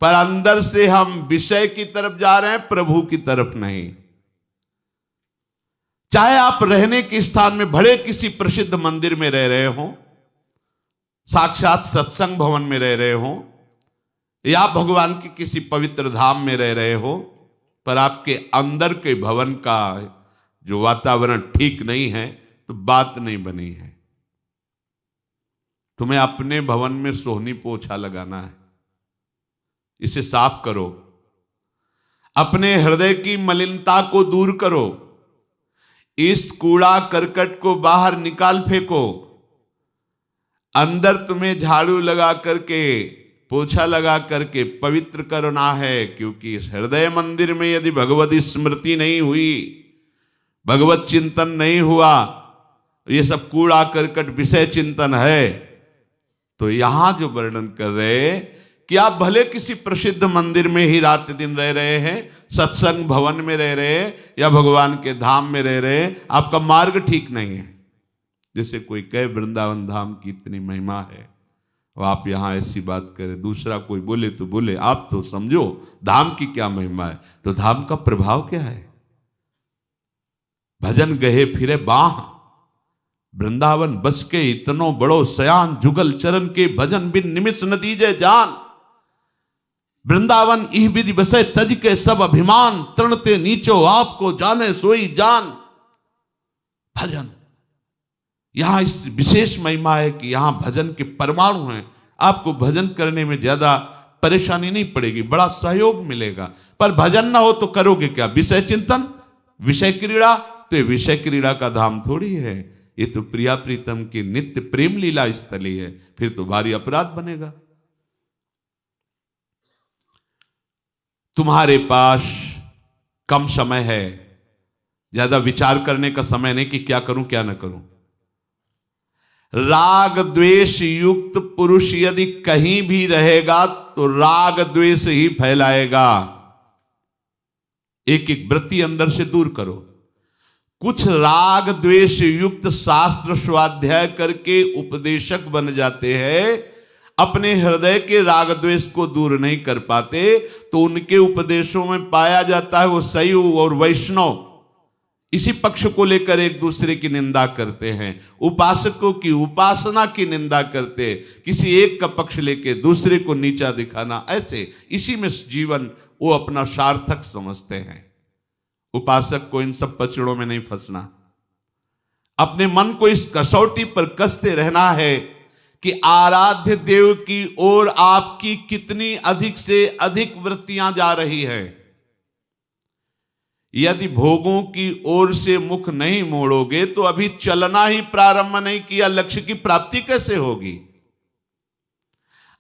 पर अंदर से हम विषय की तरफ जा रहे हैं, प्रभु की तरफ नहीं। चाहे आप रहने के स्थान में बड़े किसी प्रसिद्ध मंदिर में रह रहे हो, साक्षात सत्संग भवन में रह रहे हो, या भगवान के किसी पवित्र धाम में रह रहे हो, पर आपके अंदर के भवन का जो वातावरण ठीक नहीं है, तो बात नहीं बनी है। तुम्हें अपने भवन में सोहनी पोछा लगाना है, इसे साफ करो। अपने हृदय की मलिनता को दूर करो। इस कूड़ा करकट को बाहर निकाल फेंको। अंदर तुम्हें झाड़ू लगा करके, पोछा लगा करके पवित्र करना है, क्योंकि हृदय मंदिर में यदि भगवत स्मृति नहीं हुई, भगवत चिंतन नहीं हुआ, ये सब कूड़ा करकट विषय चिंतन है, तो यहां जो वर्णन कर रहे कि आप भले किसी प्रसिद्ध मंदिर में ही रात दिन रह रहे हैं, सत्संग भवन में रह रहे हैं, या भगवान के धाम में रह रहे हैं, आपका मार्ग ठीक नहीं है। जैसे कोई कहे वृंदावन धाम की इतनी महिमा है, और आप यहां ऐसी बात करें, दूसरा कोई बोले तो बोले, आप तो समझो धाम की क्या महिमा है। तो धाम का प्रभाव क्या है? भजन गहे फिरे बाह, वृंदावन बस के इतनो बड़ो सयान, जुगल चरण के भजन बिन निमिष नतीजे जान। वृंदावन इह विधि बसे तज के सब अभिमान, तृणते नीचो आपको जाने सोई जान। भजन, यहां इस विशेष महिमा है कि यहां भजन के परमाणु हैं। आपको भजन करने में ज्यादा परेशानी नहीं पड़ेगी, बड़ा सहयोग मिलेगा। पर भजन ना हो तो करोगे क्या? विषय चिंतन, विषय क्रीड़ा। तो ये विषय क्रीड़ा का धाम थोड़ी है, ये तो प्रिया प्रीतम की नित्य प्रेम लीला स्थली है। फिर तो भारी अपराध बनेगा। तुम्हारे पास कम समय है, ज्यादा विचार करने का समय नहीं कि क्या करूं क्या ना करूं। राग द्वेष युक्त पुरुष यदि कहीं भी रहेगा तो राग द्वेष ही फैलाएगा। एक एक वृत्ति अंदर से दूर करो। कुछ राग द्वेष युक्त शास्त्र स्वाध्याय करके उपदेशक बन जाते हैं, अपने हृदय के राग द्वेष को दूर नहीं कर पाते, तो उनके उपदेशों में पाया जाता है वो शैव और वैष्णव इसी पक्ष को लेकर एक दूसरे की निंदा करते हैं, उपासकों की उपासना की निंदा करते, किसी एक का पक्ष लेके दूसरे को नीचा दिखाना, ऐसे इसी में जीवन वो अपना सार्थक समझते हैं। उपासक को इन सब पचड़ों में नहीं फंसना, अपने मन को इस कसौटी पर कसते रहना है कि आराध्य देव की ओर आपकी कितनी अधिक से अधिक वृत्तियां जा रही है। यदि भोगों की ओर से मुख नहीं मोड़ोगे तो अभी चलना ही प्रारंभ नहीं किया, लक्ष्य की प्राप्ति कैसे होगी।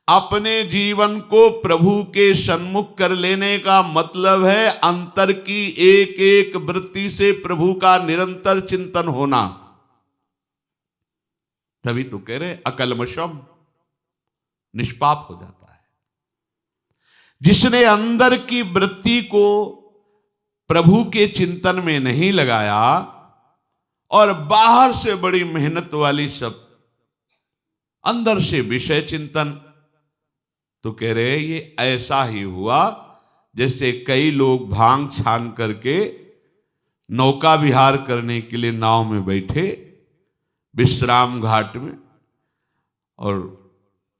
अपने जीवन को प्रभु के सन्मुख कर लेने का मतलब है अंतर की एक एक वृत्ति से प्रभु का निरंतर चिंतन होना। तभी तो कह रहे अकल्मषम, निष्पाप हो जाता है। जिसने अंदर की वृत्ति को प्रभु के चिंतन में नहीं लगाया और बाहर से बड़ी मेहनत वाली सब अंदर से विषय चिंतन, तो कह रहे ये ऐसा ही हुआ जैसे कई लोग भांग छान करके नौका विहार करने के लिए नाव में बैठे विश्राम घाट में और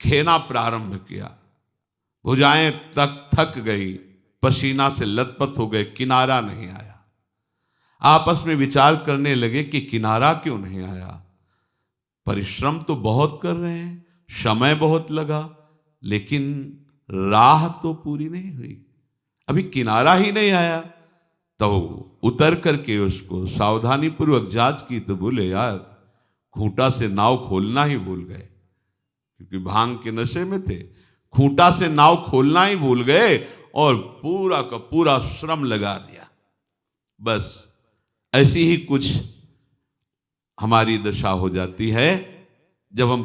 खेना प्रारंभ किया, भुजाएं तक थक गई, पसीना से लथपथ हो गए, किनारा नहीं आया। आपस में विचार करने लगे कि किनारा क्यों नहीं आया। परिश्रम तो बहुत कर रहे हैं, समय बहुत लगा, लेकिन राह तो पूरी नहीं हुई, अभी किनारा ही नहीं आया। तो उतर करके उसको सावधानी पूर्वक जांच की तो बोले यार खूंटा से नाव खोलना ही भूल गए, क्योंकि भांग के नशे में थे। खूंटा से नाव खोलना ही भूल गए और पूरा का पूरा श्रम लगा दिया। बस ऐसी ही कुछ हमारी दशा हो जाती है जब हम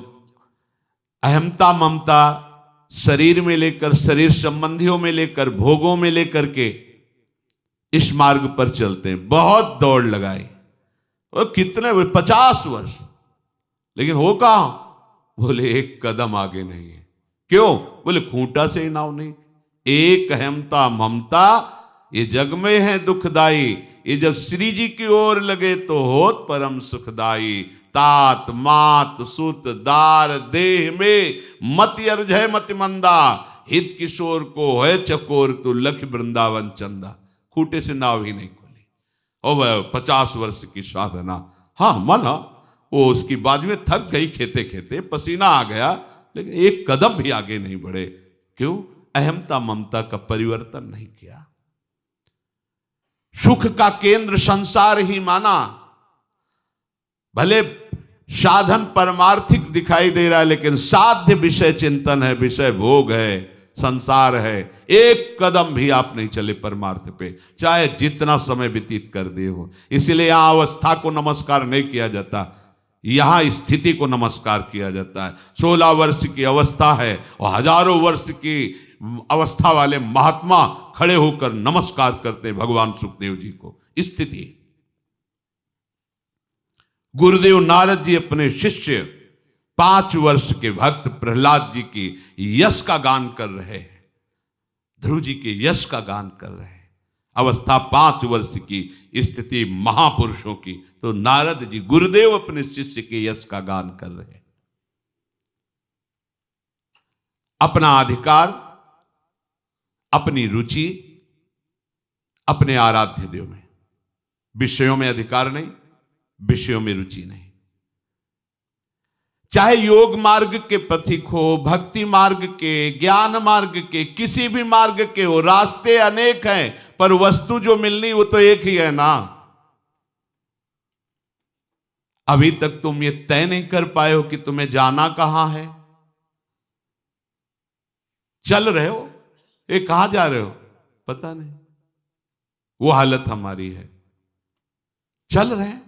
अहमता ममता शरीर में लेकर, शरीर संबंधियों में लेकर, भोगों में लेकर के इस मार्ग पर चलते हैं। बहुत दौड़ लगाई और कितने 50 वर्ष, लेकिन हो कहां? बोले एक कदम आगे नहीं है। क्यों? बोले खूंटा से ही नाव नहीं। एक अहमता ममता ये जग में है दुखदाई, ये जब श्री जी की ओर लगे तो होत परम सुखदाई। तात मात सुत दार देह में मति अर्जय मति मंदा, हित किशोर को है चकोर तू लख वृंदावन चंदा। खूंटे से नाव ही नहीं खोली और वह 50 वर्ष की साधना। हाँ माना वो उसकी बाद में थक गई, खेते खेते पसीना आ गया, लेकिन एक कदम भी आगे नहीं बढ़े। क्यों? अहमता ममता का परिवर्तन नहीं किया। सुख का केंद्र संसार ही माना। भले साधन परमार्थिक दिखाई दे रहा है, लेकिन साध्य विषय चिंतन है, विषय भोग है, संसार है। एक कदम भी आप नहीं चले परमार्थ पे, चाहे जितना समय व्यतीत कर दिए हो। इसलिए यहां अवस्था को नमस्कार नहीं किया जाता, यहां स्थिति को नमस्कार किया जाता है। 16 वर्ष की अवस्था है और हजारों वर्ष की अवस्था वाले महात्मा खड़े होकर नमस्कार करते हैं भगवान सुखदेव जी को। स्थिति गुरुदेव नारद जी अपने शिष्य 5 वर्ष के भक्त प्रहलाद जी की यश का गान कर रहे हैं, ध्रुव जी के यश का गान कर रहे हैं। अवस्था 5 वर्ष की, स्थिति महापुरुषों की, तो नारद जी गुरुदेव अपने शिष्य के यश का गान कर रहे हैं। अपना अधिकार, अपनी रुचि, अपने आराध्य देव में, विषयों में अधिकार नहीं, विषयों में रुचि नहीं। चाहे योग मार्ग के पथिक हो, भक्ति मार्ग के, ज्ञान मार्ग के, किसी भी मार्ग के हो, रास्ते अनेक हैं, पर वस्तु जो मिलनी वो तो एक ही है ना। अभी तक तुम ये तय नहीं कर पाए हो कि तुम्हें जाना कहां है। चल रहे हो, ये कहां जा रहे हो पता नहीं, वो हालत हमारी है। चल रहे हैं,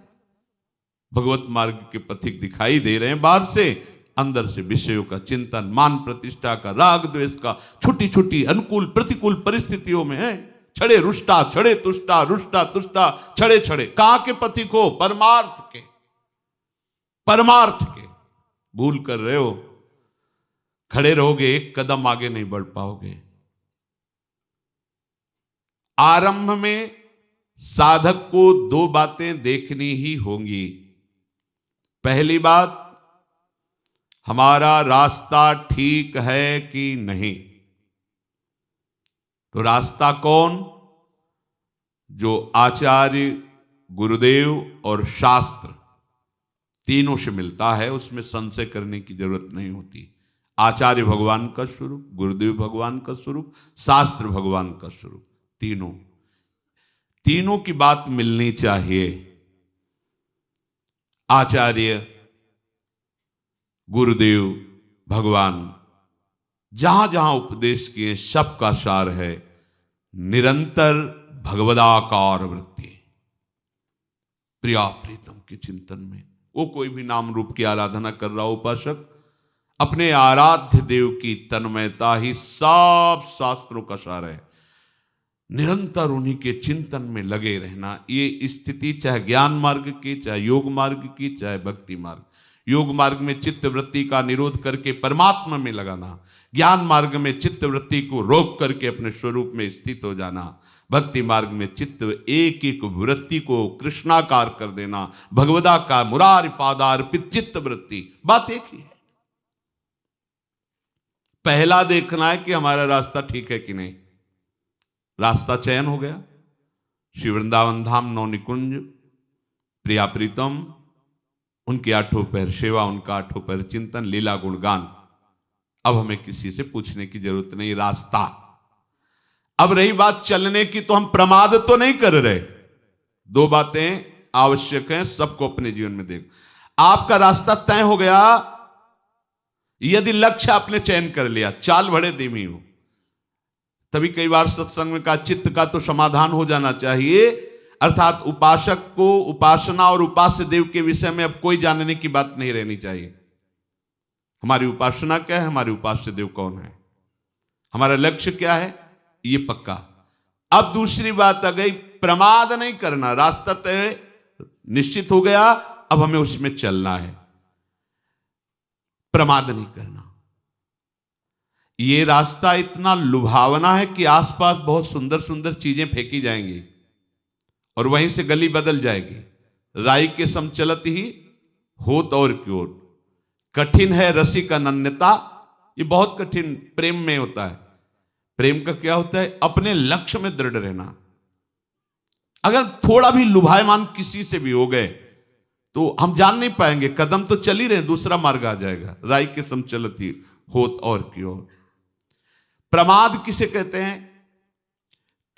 भगवत मार्ग के पथिक दिखाई दे रहे हैं बाहर से, अंदर से विषयों का चिंतन, मान प्रतिष्ठा का, राग द्वेष का, छोटी छोटी अनुकूल प्रतिकूल परिस्थितियों में है छड़े रुष्टा, छड़े तुष्टा, रुष्टा तुष्टा, छड़े छड़े। कहां के पथिक हो? परमार्थ के, परमार्थ के। भूल कर रहे हो, खड़े रहोगे एक कदम आगे नहीं बढ़ पाओगे। आरंभ में साधक को दो बातें देखनी ही होंगी। पहली बात, हमारा रास्ता ठीक है कि नहीं। तो रास्ता कौन? जो आचार्य, गुरुदेव और शास्त्र तीनों से मिलता है, उसमें संशय करने की जरूरत नहीं होती। आचार्य भगवान का स्वरूप, गुरुदेव भगवान का स्वरूप, शास्त्र भगवान का स्वरूप, तीनों की बात मिलनी चाहिए। आचार्य, गुरुदेव, भगवान जहां जहां उपदेश किए सबका सार है निरंतर भगवदाकार वृत्ति, प्रिया प्रीतम के चिंतन में। वो कोई भी नाम रूप की आराधना कर रहा हो उपासक, अपने आराध्य देव की तन्मयता ही सब शास्त्रों का सार है। निरंतर उन्हीं के चिंतन में लगे रहना, ये स्थिति चाहे ज्ञान मार्ग की, चाहे योग मार्ग की, चाहे भक्ति मार्ग। योग मार्ग में चित्त वृत्ति का निरोध करके परमात्मा में लगाना, ज्ञान मार्ग में चित्त वृत्ति को रोक करके अपने स्वरूप में स्थित हो जाना, भक्ति मार्ग में चित्त एक एक वृत्ति को कृष्णाकार कर देना, भगवदाकार मुरारि पादार्पित चित्त वृत्ति। बात एक ही है। पहला देखना है कि हमारा रास्ता ठीक है कि नहीं। रास्ता चयन हो गया, श्री वृंदावन धाम, नौ निकुंज, प्रिया प्रीतम, उनके आठों पैर सेवा, उनका आठों पैर चिंतन, लीला गुणगान। अब हमें किसी से पूछने की जरूरत नहीं, रास्ता। अब रही बात चलने की, तो हम प्रमाद तो नहीं कर रहे। दो बातें आवश्यक हैं सबको अपने जीवन में देख। आपका रास्ता तय हो गया, यदि लक्ष्य आपने चयन कर लिया, चाल बड़े धीमी हो। तभी कई बार सत्संग में कहा चित्त का तो समाधान हो जाना चाहिए, अर्थात उपासक को उपासना और उपास्य देव के विषय में अब कोई जानने की बात नहीं रहनी चाहिए। हमारी उपासना क्या है, हमारे उपास्य देव कौन है, हमारा लक्ष्य क्या है, ये पक्का। अब दूसरी बात आ गई, प्रमाद नहीं करना। रास्ता तय निश्चित हो गया, अब हमें उसमें चलना है, प्रमाद नहीं करना। ये रास्ता इतना लुभावना है कि आसपास बहुत सुंदर सुंदर चीजें फेंकी जाएंगी और वहीं से गली बदल जाएगी। राई के सम चलत ही होत और क्यों, कठिन है रसिक अनन्यता। ये बहुत कठिन प्रेम में होता है। प्रेम का क्या होता है? अपने लक्ष्य में दृढ़ रहना। अगर थोड़ा भी लुभायमान किसी से भी हो गए तो हम जान नहीं पाएंगे, कदम तो चल ही रहे, दूसरा मार्ग आ जाएगा। राई के सम चलत ही होत और क्यों। प्रमाद किसे कहते हैं?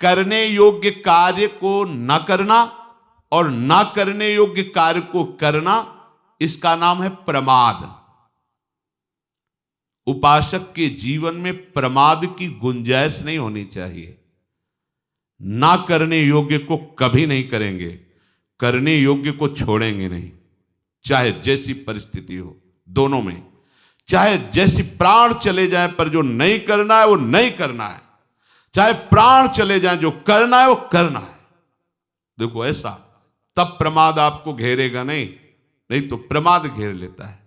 करने योग्य कार्य को न करना और न करने योग्य कार्य को करना, इसका नाम है प्रमाद। उपासक के जीवन में प्रमाद की गुंजाइश नहीं होनी चाहिए। ना करने योग्य को कभी नहीं करेंगे, करने योग्य को छोड़ेंगे नहीं, चाहे जैसी परिस्थिति हो। दोनों में चाहे जैसी प्राण चले जाए, पर जो नहीं करना है वो नहीं करना है, चाहे प्राण चले जाए, जो करना है वो करना है। देखो ऐसा, तब प्रमाद आपको घेरेगा नहीं, नहीं तो प्रमाद घेर लेता है,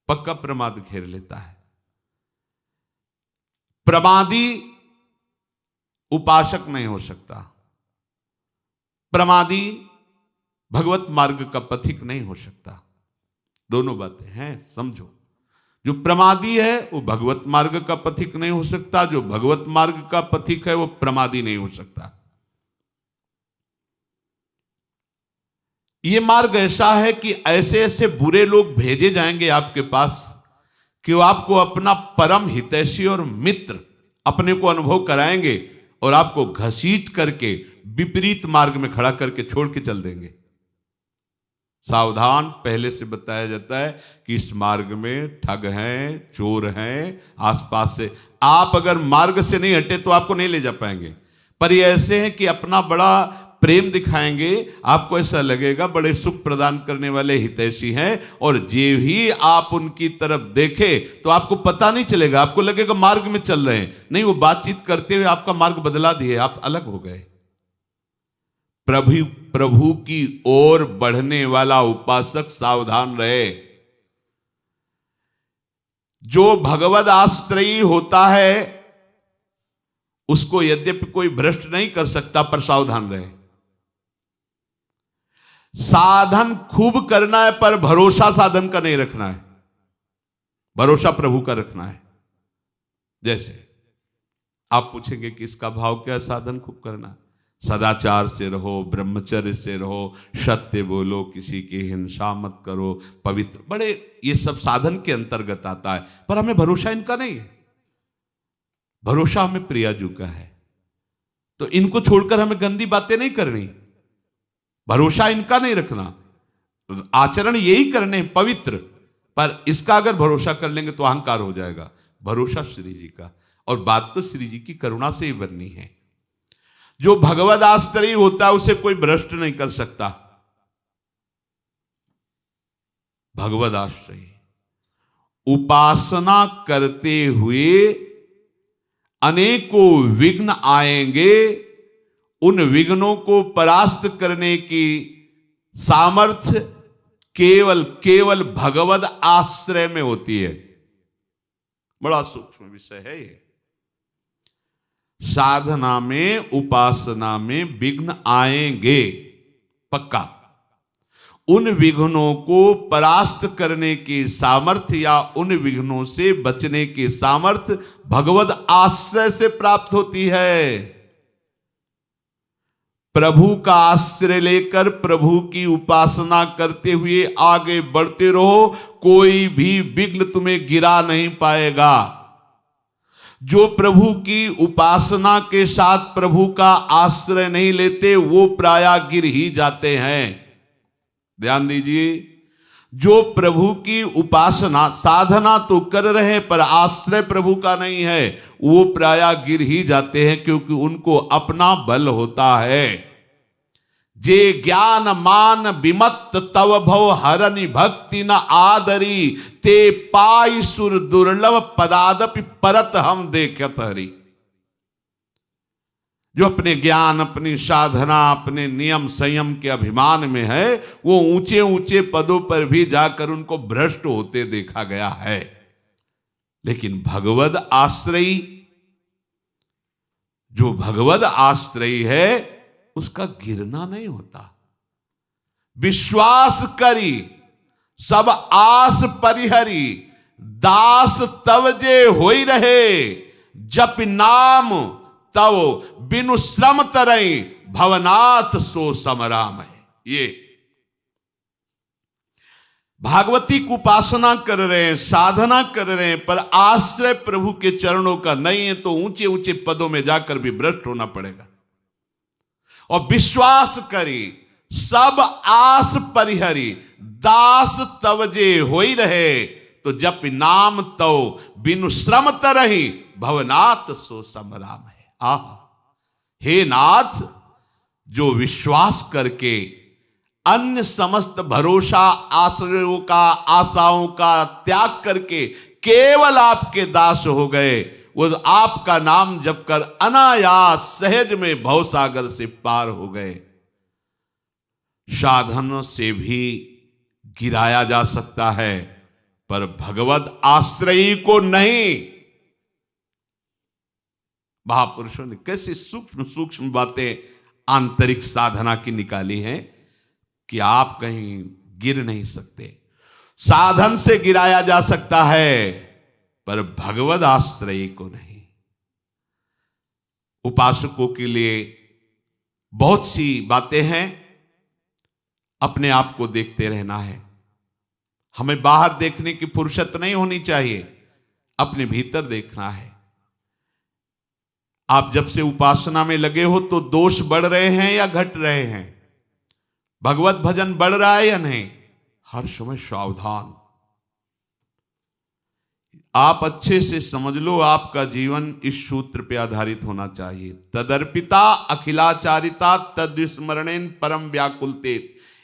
पक्का प्रमाद घेर लेता है। प्रमादी उपासक नहीं हो सकता, प्रमादी भगवत मार्ग का पथिक नहीं हो सकता। दोनों बातें हैं, समझो। जो प्रमादी है वो भगवत मार्ग का पथिक नहीं हो सकता, जो भगवत मार्ग का पथिक है वो प्रमादी नहीं हो सकता। ये मार्ग ऐसा है कि ऐसे ऐसे बुरे लोग भेजे जाएंगे आपके पास कि वो आपको अपना परम हितैषी और मित्र अपने को अनुभव कराएंगे और आपको घसीट करके विपरीत मार्ग में खड़ा करके छोड़ के चल देंगे। सावधान, पहले से बताया जाता है कि इस मार्ग में ठग हैं, चोर हैं, आसपास से। आप अगर मार्ग से नहीं हटे तो आपको नहीं ले जा पाएंगे, पर ये ऐसे हैं कि अपना बड़ा प्रेम दिखाएंगे, आपको ऐसा लगेगा बड़े सुख प्रदान करने वाले हितैषी हैं, और जे ही आप उनकी तरफ देखें तो आपको पता नहीं चलेगा, आपको लगेगा मार्ग में चल रहे हैं। नहीं, वो बातचीत करते हुए आपका मार्ग बदला दिए, आप अलग हो गए। प्रभु की ओर बढ़ने वाला उपासक सावधान रहे। जो भगवद आश्रयी होता है उसको यद्यपि कोई भ्रष्ट नहीं कर सकता, पर सावधान रहे। साधन खूब करना है पर भरोसा साधन का नहीं रखना है, भरोसा प्रभु का रखना है। जैसे आप पूछेंगे कि इसका भाव क्या है? साधन खूब करना, सदाचार से रहो, ब्रह्मचर्य से रहो, सत्य बोलो, किसी की हिंसा मत करो, पवित्र, बड़े ये सब साधन के अंतर्गत आता है। पर हमें भरोसा इनका नहीं है, भरोसा हमें प्रियाजू का है। तो इनको छोड़कर हमें गंदी बातें नहीं करनी, भरोसा इनका नहीं रखना, आचरण यही करने पवित्र, पर इसका अगर भरोसा कर लेंगे तो अहंकार हो जाएगा। भरोसा श्री जी का, और बात तो श्री जी की करुणा से ही बननी है। जो भगवद आश्रयी होता है उसे कोई भ्रष्ट नहीं कर सकता। भगवद आश्रयी उपासना करते हुए अनेकों विघ्न आएंगे, उन विघ्नों को परास्त करने की सामर्थ्य केवल भगवद आश्रय में होती है। बड़ा सूक्ष्म विषय है ये। साधना में, उपासना में विघ्न आएंगे पक्का। उन विघ्नों को परास्त करने की सामर्थ्य या उन विघ्नों से बचने की सामर्थ्य भगवद आश्रय से प्राप्त होती है। प्रभु का आश्रय लेकर प्रभु की उपासना करते हुए आगे बढ़ते रहो, कोई भी विघ्न तुम्हें गिरा नहीं पाएगा। जो प्रभु की उपासना के साथ प्रभु का आश्रय नहीं लेते वो प्रायः गिर ही जाते हैं। ध्यान दीजिए, जो प्रभु की उपासना साधना तो कर रहे हैं पर आश्रय प्रभु का नहीं है, वो प्रायः गिर ही जाते हैं, क्योंकि उनको अपना बल होता है। जे ज्ञान मान विमत्त तव भव हरनि भक्ति न आदरी, ते पाई सुर दुर्लभ पदादपि परत हम देखत हरि। जो अपने ज्ञान, अपनी साधना, अपने नियम संयम के अभिमान में है, वो ऊंचे ऊंचे पदों पर भी जाकर उनको भ्रष्ट होते देखा गया है। लेकिन भगवद आश्रयी, जो भगवद आश्रयी है उसका गिरना नहीं होता। विश्वास करी सब आस परिहरी, दास तव जे होई रहे, जप नाम तव बिनु श्रम तरई, भवनाथ सो समराम है। ये भागवती की उपासना कर रहे हैं, साधना कर रहे हैं, पर आश्रय प्रभु के चरणों का नहीं है, तो ऊंचे ऊंचे पदों में जाकर भी भ्रष्ट होना पड़ेगा। और विश्वास करी सब आस परिहरी, दास तव जे होई रहे, तो जप नाम तव बिनु श्रम तरही, भवनाथ सो समराम है। आह, हे नाथ, जो विश्वास करके अन्य समस्त भरोसा, आश्रयों का, आशाओं का त्याग करके केवल आपके दास हो गए, वो आपका नाम जप कर अनायास सहज में भवसागर से पार हो गए। साधन से भी गिराया जा सकता है, पर भगवत आश्रयी को नहीं। महापुरुषों ने कैसी सूक्ष्म सूक्ष्म बातें आंतरिक साधना की निकाली हैं कि आप कहीं गिर नहीं सकते। साधन से गिराया जा सकता है, पर भगवद आश्रयी को नहीं। उपासकों के लिए बहुत सी बातें हैं, अपने आप को देखते रहना है। हमें बाहर देखने की फुर्सत नहीं होनी चाहिए, अपने भीतर देखना है। आप जब से उपासना में लगे हो तो दोष बढ़ रहे हैं या घट रहे हैं, भगवत भजन बढ़ रहा है या नहीं, हर समय सावधान। आप अच्छे से समझ लो, आपका जीवन इस सूत्र पे आधारित होना चाहिए। तदर्पिता अखिलाचारिता तद्विस्मरणेन परम व्याकुलते।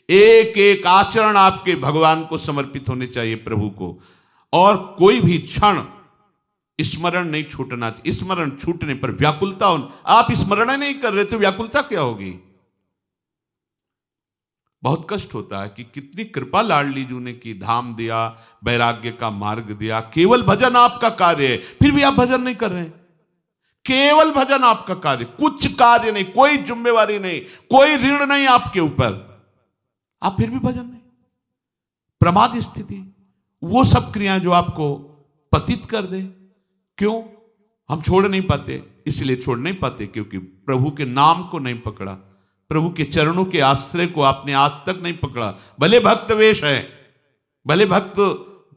एक एक आचरण आपके भगवान को समर्पित होने चाहिए, प्रभु को, और कोई भी क्षण स्मरण नहीं छूटना चाहिए। स्मरण छूटने पर व्याकुलता आप स्मरण नहीं कर रहे तो व्याकुलता क्या होगी? बहुत कष्ट होता है कि कितनी कृपा लाडली जू ने की, धाम दिया, वैराग्य का मार्ग दिया, केवल भजन आपका कार्य है, फिर भी आप भजन नहीं कर रहे हैं। केवल भजन आपका कार्य, कुछ कार्य नहीं, कोई जिम्मेवारी नहीं, कोई ऋण नहीं आपके ऊपर, आप फिर भी भजन नहीं। प्रमाद स्थिति, वो सब क्रियाएं जो आपको पतित कर दे। क्यों? हम छोड़ नहीं पाते, इसलिए छोड़ नहीं पाते क्योंकि प्रभु के नाम को नहीं पकड़ा, प्रभु के चरणों के आश्रय को आपने आज तक नहीं पकड़ा। भले भक्त वेश है, भले भक्त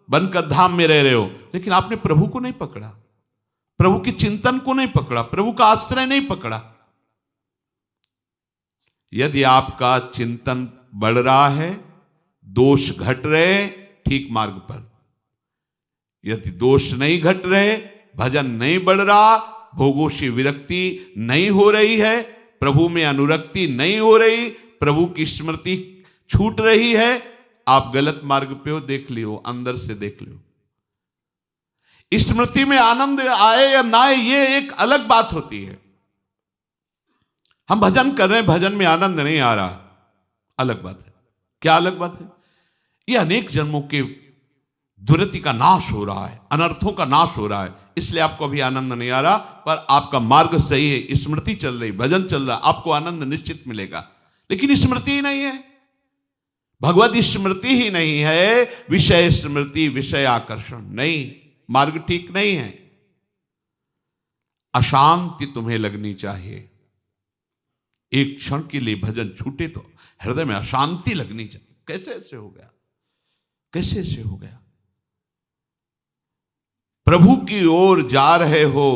बनकर धाम में रह रहे हो, लेकिन आपने प्रभु को नहीं पकड़ा, प्रभु के चिंतन को नहीं पकड़ा, प्रभु का आश्रय नहीं पकड़ा। यदि आपका चिंतन बढ़ रहा है, दोष घट रहे, ठीक मार्ग पर। यदि दोष नहीं घट रहे, भजन नहीं बढ़ रहा, भोगों से विरक्ति नहीं हो रही है, प्रभु में अनुरक्ति नहीं हो रही, प्रभु की स्मृति छूट रही है, आप गलत मार्ग पे हो। देख लियो, अंदर से देख लियो। स्मृति में आनंद आए या ना आए, ये एक अलग बात होती है। हम भजन कर रहे हैं, भजन में आनंद नहीं आ रहा, अलग बात है। क्या अलग बात है? ये अनेक जन्मों के दुर्गति का नाश हो रहा है, अनर्थों का नाश हो रहा है, इसलिए आपको अभी आनंद नहीं आ रहा, पर आपका मार्ग सही है, स्मृति चल रही, भजन चल रहा, आपको आनंद निश्चित मिलेगा। लेकिन स्मृति ही नहीं है, भगवत स्मृति ही नहीं है, विषय स्मृति, विषय आकर्षण नहीं, मार्ग ठीक नहीं है। अशांति तुम्हें लगनी चाहिए। एक क्षण के लिए भजन छूटे तो हृदय में अशांति लगनी चाहिए। कैसे ऐसे हो गया? कैसे ऐसे हो गया? प्रभु की ओर जा रहे हो,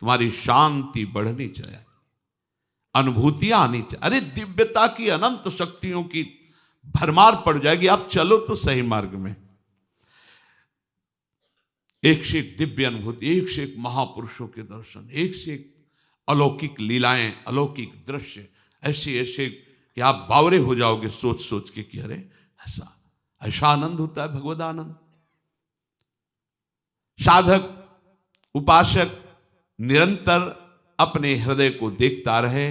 तुम्हारी शांति बढ़नी चाहिए, अनुभूतियां आनी चाहिए। अरे दिव्यता की, अनंत शक्तियों की भरमार पड़ जाएगी, आप चलो तो सही मार्ग में। एक से एक दिव्य अनुभूति, एक से एक महापुरुषों के दर्शन, एक से एक अलौकिक लीलाएं, अलौकिक दृश्य, ऐसे ऐसे कि आप बावरे हो जाओगे सोच सोच के कि अरे ऐसा ऐसा आनंद होता है, भगवद आनंद। साधक, उपासक निरंतर अपने हृदय को देखता रहे,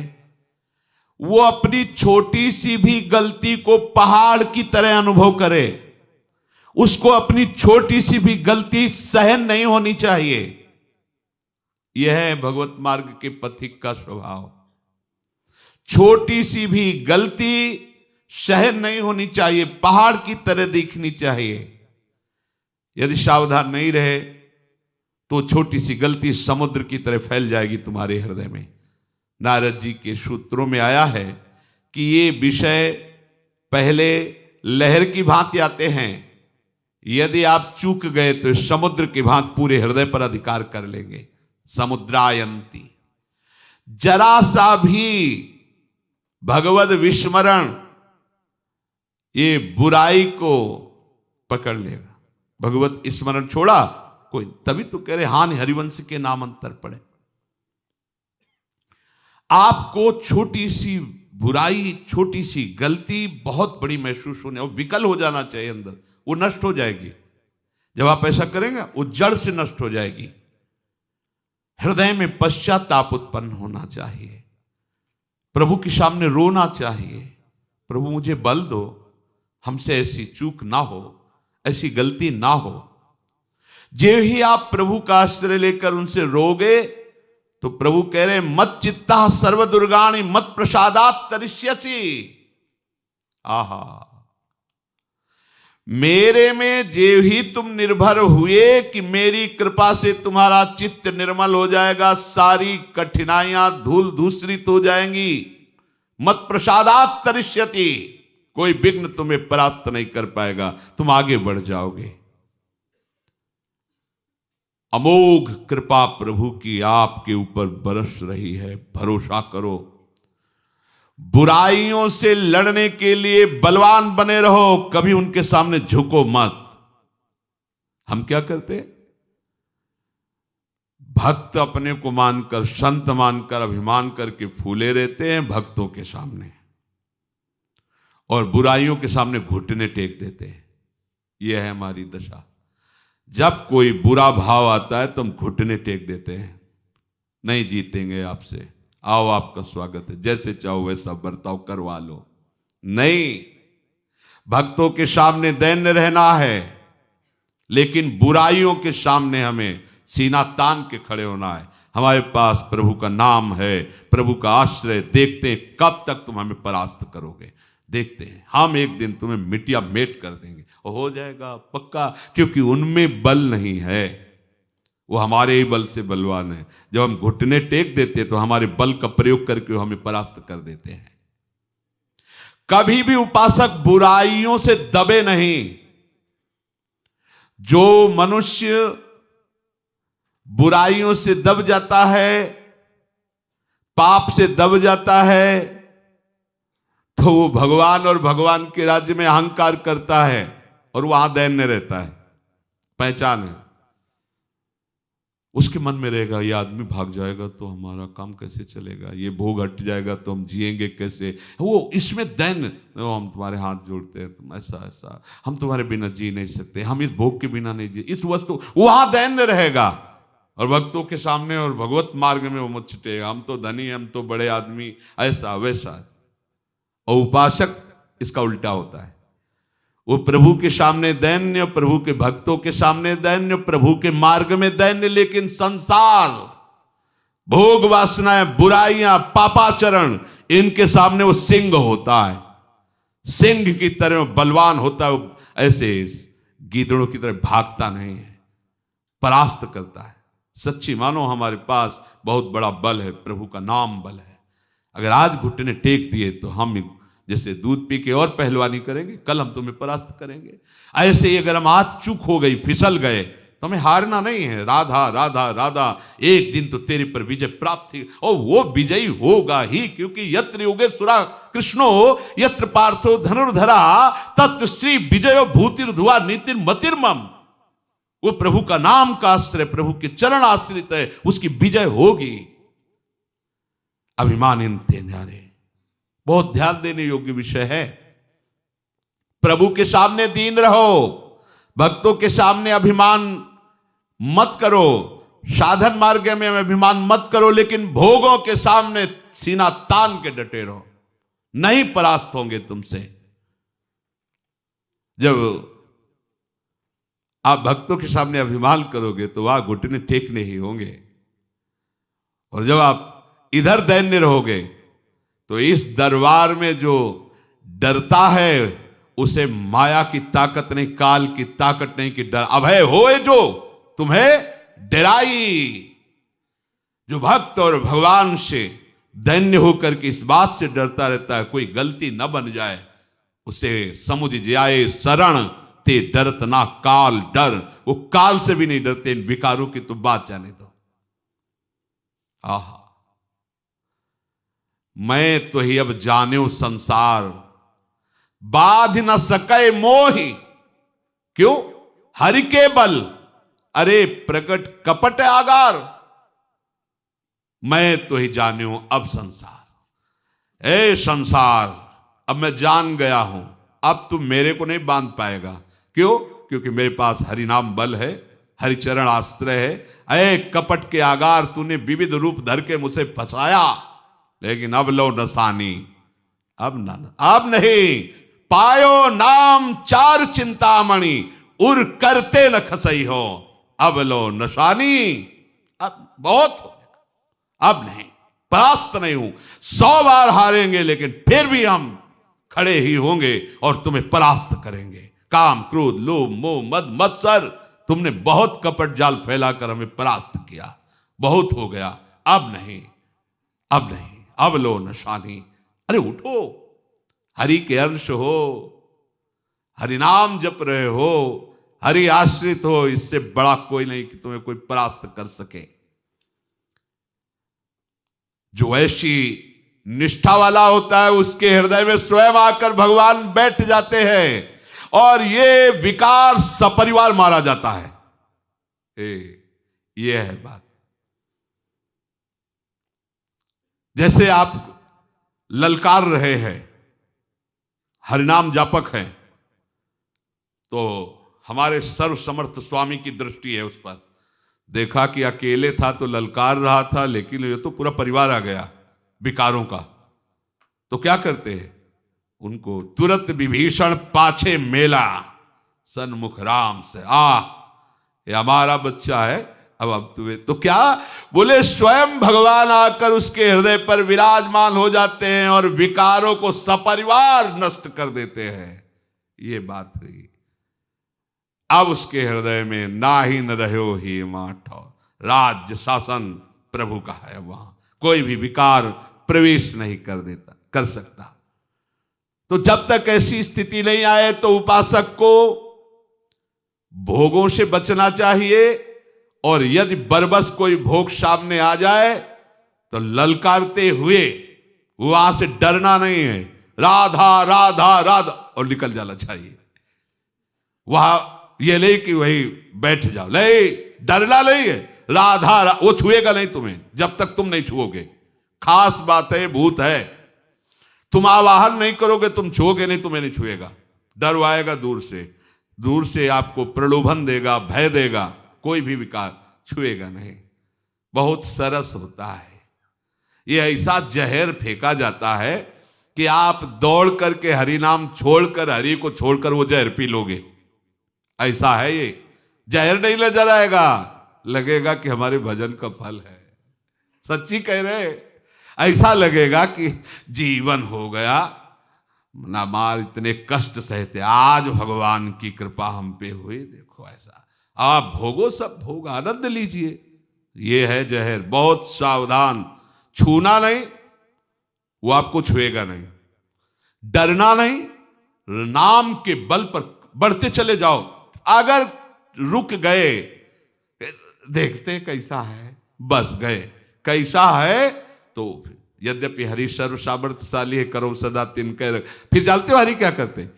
वो अपनी छोटी सी भी गलती को पहाड़ की तरह अनुभव करे। उसको अपनी छोटी सी भी गलती सहन नहीं होनी चाहिए। यह है भगवत मार्ग के पथिक का स्वभाव। छोटी सी भी गलती सहन नहीं होनी चाहिए, पहाड़ की तरह दिखनी चाहिए। यदि सावधान नहीं रहे तो छोटी सी गलती समुद्र की तरह फैल जाएगी तुम्हारे हृदय में। नारद जी के सूत्रों में आया है कि ये विषय पहले लहर की भांति आते हैं, यदि आप चूक गए तो समुद्र की भांति पूरे हृदय पर अधिकार कर लेंगे। समुद्रायंती, जरा सा भी भगवद विस्मरण ये बुराई को पकड़ लेगा। भगवत स्मरण छोड़ा कोई, तभी तो कह रहे हानि हरिवंश के नाम अंतर पड़े। आपको छोटी सी बुराई, छोटी सी गलती बहुत बड़ी महसूस होने और विकल हो जाना चाहिए अंदर, वो नष्ट हो जाएगी। जब आप ऐसा करेंगे वो जड़ से नष्ट हो जाएगी। हृदय में पश्चाताप उत्पन्न होना चाहिए, प्रभु के सामने रोना चाहिए, प्रभु मुझे बल दो, हमसे ऐसी चूक ना हो, ऐसी गलती ना हो। जो ही आप प्रभु का आश्रय लेकर उनसे रोगे तो प्रभु कह रहे मत चित्ता सर्व दुर्गाणी मत प्रसादात तरिष्यसि। आहा, मेरे में जे ही तुम निर्भर हुए कि मेरी कृपा से तुम्हारा चित्त निर्मल हो जाएगा, सारी कठिनाइयां धूल धूसरित हो जाएंगी। मत प्रसादात तरिष्यति, कोई विघ्न तुम्हें परास्त नहीं कर पाएगा, तुम आगे बढ़ जाओगे। अमोघ कृपा प्रभु की आपके ऊपर बरस रही है, भरोसा करो। बुराइयों से लड़ने के लिए बलवान बने रहो, कभी उनके सामने झुको मत। हम क्या करते? भक्त अपने को मानकर, संत मानकर, अभिमान करके फूले रहते हैं भक्तों के सामने, और बुराइयों के सामने घुटने टेक देते हैं। यह है हमारी दशा। जब कोई बुरा भाव आता है तो हम घुटने टेक देते हैं, नहीं जीतेंगे आपसे, आओ आपका स्वागत है, जैसे चाहो वैसा बर्ताव करवा लो। नहीं, भक्तों के सामने दैन्य रहना है, लेकिन बुराइयों के सामने हमें सीना तान के खड़े होना है। हमारे पास प्रभु का नाम है, प्रभु का आश्रय। देखते हैं कब तक तुम हमें परास्त करोगे, देखते हैं। हम एक दिन तुम्हें मिटिया मेट कर देंगे, और हो जाएगा पक्का, क्योंकि उनमें बल नहीं है, वो हमारे ही बल से बलवान है। जब हम घुटने टेक देते तो हमारे बल का प्रयोग करके वो हमें परास्त कर देते हैं। कभी भी उपासक बुराइयों से दबे नहीं। जो मनुष्य बुराइयों से दब जाता है, पाप से दब जाता है, तो वो भगवान और भगवान के राज्य में अहंकार करता है और वहां दैन्य रहता है। पहचान है, उसके मन में रहेगा ये आदमी भाग जाएगा तो हमारा काम कैसे चलेगा, ये भोग हट जाएगा तो हम जिएंगे कैसे। वो इसमें दैन्य, हम तुम्हारे हाथ जोड़ते हैं, तुम ऐसा ऐसा, हम तुम्हारे बिना जी नहीं सकते, हम इस भोग के बिना नहीं जी, इस वस्तु, वहां दैन्य रहेगा। और भक्तों के सामने और भगवत मार्ग में वो मत छुटेगा, हम तो धनी, हम तो बड़े आदमी, ऐसा वैसा। और उपासक इसका उल्टा होता है, वो प्रभु के सामने दैन्य, प्रभु के भक्तों के सामने दैन्य, प्रभु के मार्ग में दैन्य, लेकिन संसार, भोग वासनाएं, बुराइयां, पापाचरण, इनके सामने वो सिंह होता है, सिंह की तरह बलवान होता है। ऐसे गीदड़ों की तरह भागता नहीं है, परास्त करता है। सच्ची मानो हमारे पास बहुत बड़ा बल है, प्रभु का नाम बल है। अगर आज घुटने टेक दिए तो हम जैसे दूध पी के और पहलवानी करेंगे, कल हम तुम्हें परास्त करेंगे। ऐसे ही अगर हम आज चूक हो गई, फिसल गए, तो हमें हारना नहीं है। राधा राधा राधा, एक दिन तो तेरे पर विजय प्राप्त थी, और वो विजयी होगा ही, क्योंकि यत्र योगेश्वरा कृष्णो यत्र पार्थो धनुर्धरा तत्र श्री विजयो भूतिर्धुआ नीतिर मतिर्मम। वो प्रभु का नाम का आश्रय, प्रभु के चरण आश्रित है, उसकी विजय होगी। अभिमान इनते न्यारे, बहुत ध्यान देने योग्य विषय है। प्रभु के सामने दीन रहो, भक्तों के सामने अभिमान मत करो, साधन मार्ग में अभिमान मत करो, लेकिन भोगों के सामने सीना तान के डटे रहो, नहीं परास्त होंगे तुमसे। जब आप भक्तों के सामने अभिमान करोगे तो वहां घुटने टेकने ही होंगे, और जब आप इधर दैन्य रहोगे तो इस दरबार में जो डरता है उसे माया की ताकत नहीं, काल की ताकत नहीं कि डर अभय होए जो तुम्हें डराई। जो भक्त और भगवान से दैन्य होकर के इस बात से डरता रहता है कोई गलती न बन जाए, उसे समुझ जाए शरण ते डरत ना काल डर। वो काल से भी नहीं डरते, इन विकारों की तो बात जाने दो। आहा, मैं तो ही अब जान्यो संसार, बाध न सके मोहि। क्यों? हरि के बल, अरे प्रकट कपट आगार। मैं तो ही जान्यो अब संसार, ए संसार, अब मैं जान गया हूं, अब तुम मेरे को नहीं बांध पाएगा। क्यों? क्योंकि मेरे पास हरि नाम बल है, हरि चरण आश्रय है। ए कपट के आगार, तूने विविध रूप धर के मुझे फंसाया, लेकिन अब लो नसानी, अब नहीं पायो नाम चार चिंतामणि, उर करते न खसई हो, अब लो नशानी। अब बहुत हो गया, अब नहीं, परास्त नहीं हूं। 100 बार हारेंगे लेकिन फिर भी हम खड़े ही होंगे और तुम्हें परास्त करेंगे। काम, क्रोध, लोभ, मोह, मद, मत्सर, तुमने बहुत कपट जाल फैलाकर हमें परास्त किया, बहुत हो गया, अब नहीं, अब नहीं, अब लो नशानी। अरे उठो, हरि के अंश हो, हरि नाम जप रहे हो, हरि आश्रित हो, इससे बड़ा कोई नहीं कि तुम्हें कोई परास्त कर सके। जो ऐसी निष्ठा वाला होता है उसके हृदय में स्वयं आकर भगवान बैठ जाते हैं, और ये विकार सपरिवार मारा जाता है। ये है बात। जैसे आप ललकार रहे हैं, हरिनाम जापक हैं, तो हमारे सर्वसमर्थ स्वामी की दृष्टि है उस पर। देखा कि अकेले था तो ललकार रहा था, लेकिन ये तो पूरा परिवार आ गया विकारों का, तो क्या करते हैं, उनको तुरंत विभीषण पाछे मेला, सन्मुख राम से ये हमारा बच्चा है, अब तुम्हें तो क्या बोले, स्वयं भगवान आकर उसके हृदय पर विराजमान हो जाते हैं और विकारों को सपरिवार नष्ट कर देते हैं। ये बात हुई। अब उसके हृदय में ना ही न रहो ही माठ, राज्य शासन प्रभु का है, वहां कोई भी विकार प्रवेश नहीं कर सकता। तो जब तक ऐसी स्थिति नहीं आए तो उपासक को भोगों से बचना चाहिए, और यदि बरबस कोई भोग सामने आ जाए तो ललकारते हुए वहां से डरना नहीं है, राधा राधा राधा और निकल जाना चाहिए। वहां ये ले कि वही बैठ जाओ, ले डरना नहीं है, राधा वो छुएगा नहीं तुम्हें जब तक तुम नहीं छुओगे। खास बात है, भूत है, तुम आवाहन नहीं करोगे, तुम छुओगे नहीं, तुम्हें नहीं छुएगा, डरवाएगा दूर से आपको प्रलोभन देगा, भय देगा, कोई भी विकार छुएगा नहीं। बहुत सरस होता है। ये ऐसा जहर फेंका जाता है कि आप दौड़ करके हरि नाम छोड़कर, हरि को छोड़कर वो जहर पी लोगे। ऐसा है, ये जहर नहीं नजर आएगा, लगेगा कि हमारे भजन का फल है। सच्ची कह रहे, ऐसा लगेगा कि जीवन हो गया ना, मार इतने कष्ट सहते, आज भगवान की कृपा हम पे हुई, देखो ऐसा। आप भोगो, सब भोग आनंद लीजिए, ये है जहर। बहुत सावधान, छूना नहीं, वो आपको छुएगा नहीं, डरना नहीं, नाम के बल पर बढ़ते चले जाओ। अगर रुक गए, देखते कैसा है, बस गए, कैसा है, तो यद्यपि हरि सर्व सामर्थ्यशाली है, करो सदा तिनके रख। फिर जानते हो हरि क्या करते,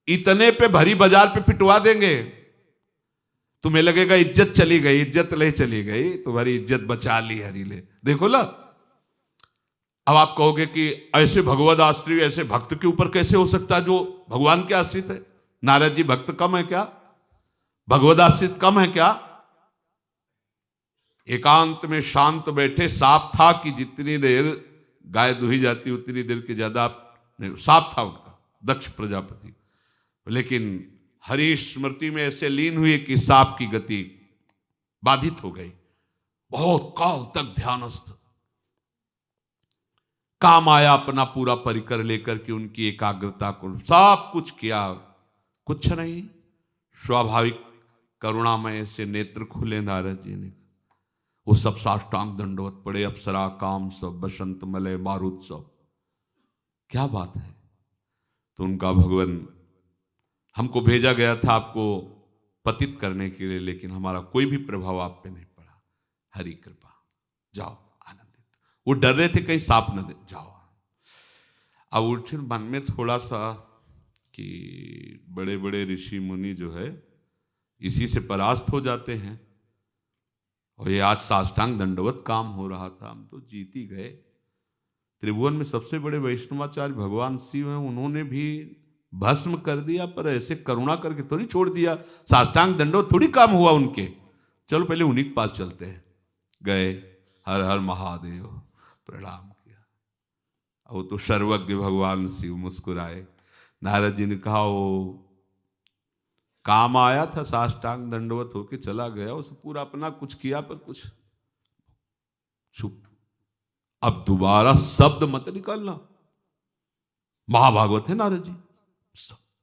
इतने पे भरी बाजार पे पिटवा देंगे, तुम्हें लगेगा इज्जत चली गई, इज्जत ले चली गई, तुम्हारी इज्जत बचा ली हरि ले, देखो ना। अब आप कहोगे कि ऐसे भगवद आश्रित, ऐसे भक्त के ऊपर कैसे हो सकता है जो भगवान के आश्रित है? नारद जी भक्त कम है क्या? भगवद आश्रित कम है क्या? एकांत में शांत बैठे, साफ था कि जितनी देर गाय दुही जाती उतनी देर के ज्यादा साफ था उनका, दक्ष प्रजापति। लेकिन हरि स्मृति में ऐसे लीन हुए कि सांप की गति बाधित हो गई। बहुत काल तक ध्यानस्थ, काम आया अपना पूरा परिकर लेकर के उनकी एकाग्रता को, सब कुछ किया, कुछ नहीं, स्वाभाविक करुणामय से नेत्र खुले नारद जी ने, वो सब साष्टांग दंडवत पड़े, अप्सरा, काम सब, बसंत मलय, मारुत सब, क्या बात है। तो उनका भगवान, हमको भेजा गया था आपको पतित करने के लिए, लेकिन हमारा कोई भी प्रभाव आप पे नहीं पड़ा, हरि कृपा, जाओ आनंदित। वो डर रहे थे कहीं सांप न दे, जाओ। अब उठे मन में थोड़ा सा कि बड़े बड़े ऋषि मुनि जो है इसी से परास्त हो जाते हैं, और ये आज साष्टांग दंडवत काम हो रहा था, हम तो जीत ही गए। त्रिभुवन में सबसे बड़े वैष्णवाचार्य भगवान शिव हैं, उन्होंने भी भस्म कर दिया, पर ऐसे करुणा करके थोड़ी छोड़ दिया, साष्टांग दंडवत थोड़ी काम हुआ उनके। चलो पहले उन्हीं के पास चलते हैं, गए, हर हर महादेव प्रणाम किया। वो तो सर्वज्ञ भगवान शिव मुस्कुराए। नारद जी ने कहा वो काम आया था, साष्टांग दंडवत होके चला गया, उसे पूरा अपना कुछ किया पर कुछ चुप, अब दोबारा शब्द मत निकालना। महाभागवत है नारद जी,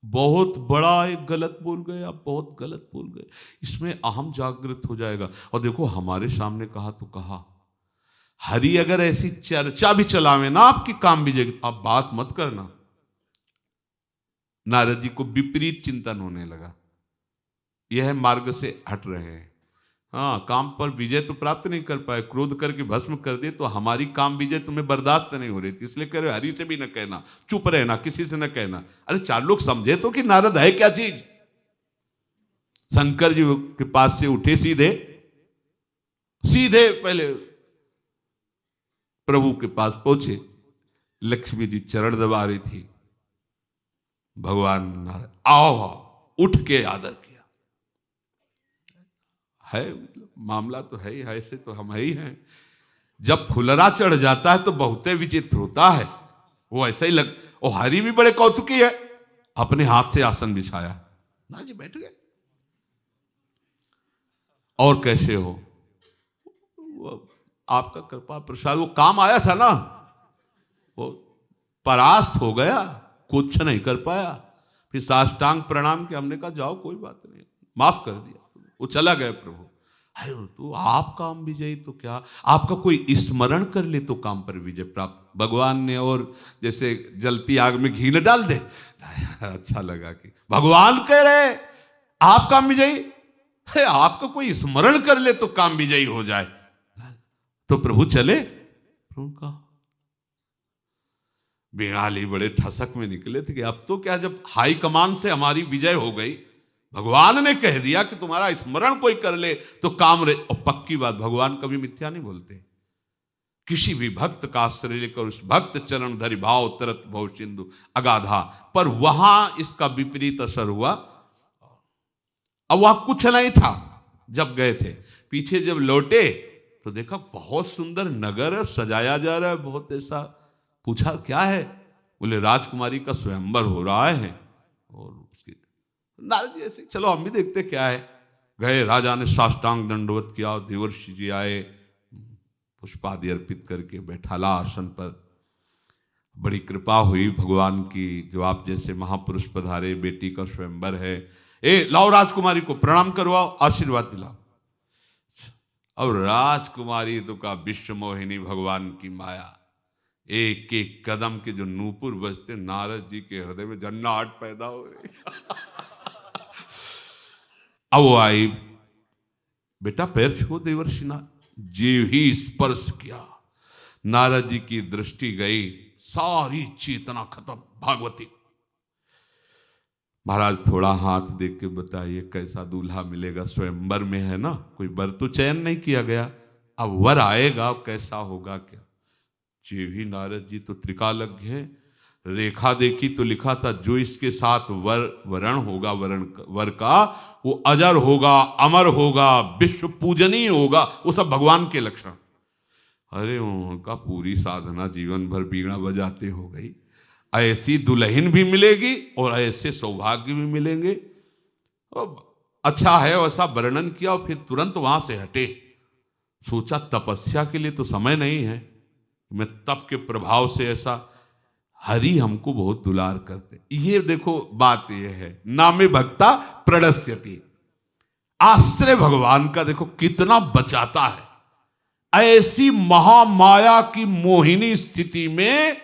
बहुत बड़ा एक गलत बोल गए आप, बहुत गलत बोल गए, इसमें अहम जागृत हो जाएगा। और देखो हमारे सामने कहा तो कहा, हरि अगर ऐसी चर्चा भी चलावे ना आपकी काम भी जाएगी, आप बात मत करना। नारद जी को विपरीत चिंतन होने लगा, यह मार्ग से हट रहे हैं। हाँ, काम पर विजय तो प्राप्त नहीं कर पाए, क्रोध करके भस्म कर दे, तो हमारी काम विजय तुम्हें बर्दाश्त नहीं हो रही थी, इसलिए कह रहे हरि से भी न कहना, चुप रहना, किसी से न कहना। अरे चार लोग समझे तो कि नारद है क्या चीज। शंकर जी के पास से उठे, सीधे सीधे पहले प्रभु के पास पहुंचे, लक्ष्मी जी चरण दबा रही थी। भगवान नारायण आओ आओ, उठ के आदर किया। है मामला तो है ही, ऐसे तो हम ही हैं। जब फुलरा चढ़ जाता है तो बहुते विचित्र होता है। वो ऐसा ही लग, वो हरि भी बड़े कौतुकी है, अपने हाथ से आसन बिछाया, ना जी बैठ गए। और कैसे हो? आपका कृपा प्रसाद, वो काम आया था ना, वो परास्त हो गया, कुछ नहीं कर पाया। फिर साष्टांग प्रणाम किया, हमने कहा जाओ कोई बात नहीं, माफ कर दिया। वो चला गया प्रभु। अरे तो आप काम विजयी तो क्या, आपका कोई स्मरण कर ले तो काम पर विजय प्राप्त। भगवान ने और जैसे जलती आग में घी न डाल दे। अच्छा लगा कि भगवान कह रहे आप काम विजयी, आपका कोई स्मरण कर ले तो काम विजयी हो जाए। तो प्रभु चले, प्रभु का बेणाली बड़े ठसक में निकले थे कि अब तो क्या, जब हाई कमान से हमारी विजय हो गई, भगवान ने कह दिया कि तुम्हारा स्मरण कोई कर ले तो काम रे। और पक्की बात, भगवान कभी मिथ्या नहीं बोलते। किसी भी भक्त का आश्रय लेकर उस भक्त चरण धरि भाव तरत भव सिंधु अगाधा, पर वहां इसका विपरीत असर हुआ। अब वहां कुछ नहीं था जब गए थे, पीछे जब लौटे तो देखा बहुत सुंदर नगर है, सजाया जा रहा है, बहुत ऐसा। पूछा क्या है? बोले राजकुमारी का स्वयंवर हो रहा है। और उसके नारद जी ऐसे चलो हम भी देखते क्या है। गए, राजा ने साष्टांग दंडवत किया, देवर्षि जी आए, पुष्पादि अर्पित करके बैठाला आसन पर। बड़ी कृपा हुई भगवान की, जो आप जैसे महापुरुष पधारे, बेटी का स्वयंवर है, ए लाओ राजकुमारी को प्रणाम करवाओ, आशीर्वाद दिलाओ। और राजकुमारी तो का विश्व मोहिनी भगवान की माया, एक एक कदम के जो नूपुर बजते, नारद जी के हृदय में जन्नाहट पैदा हो गई। अब वो आई, बेटा पैर छू देवर्षि नाथ। जीव ही स्पर्श किया, नारद जी की दृष्टि गई, सारी चेतना खत्म। भागवती महाराज थोड़ा हाथ देख के बताइए कैसा दूल्हा मिलेगा, स्वयंवर में है ना, कोई वर तो चयन नहीं किया गया, अब वर आएगा कैसा होगा क्या। जीवी नारद जी तो त्रिकालज्ञ है, रेखा देखी तो लिखा था जो इसके साथ वरण होगा, वर का वो अजर होगा, अमर होगा, विश्व पूजनीय होगा, वो सब भगवान के लक्षण। अरे उनका पूरी साधना जीवन भर बीड़ा बजाते हो गई, ऐसी दुल्हन भी मिलेगी और ऐसे सौभाग्य भी मिलेंगे। अच्छा है वैसा वर्णन किया और फिर तुरंत वहां से हटे। सोचा तपस्या के लिए तो समय नहीं है, मैं तप के प्रभाव से ऐसा, हरि हमको बहुत दुलार करते। ये देखो बात ये है, नामे भक्ता प्रणश्यति, आश्रय भगवान का देखो कितना बचाता है। ऐसी महामाया की मोहिनी स्थिति में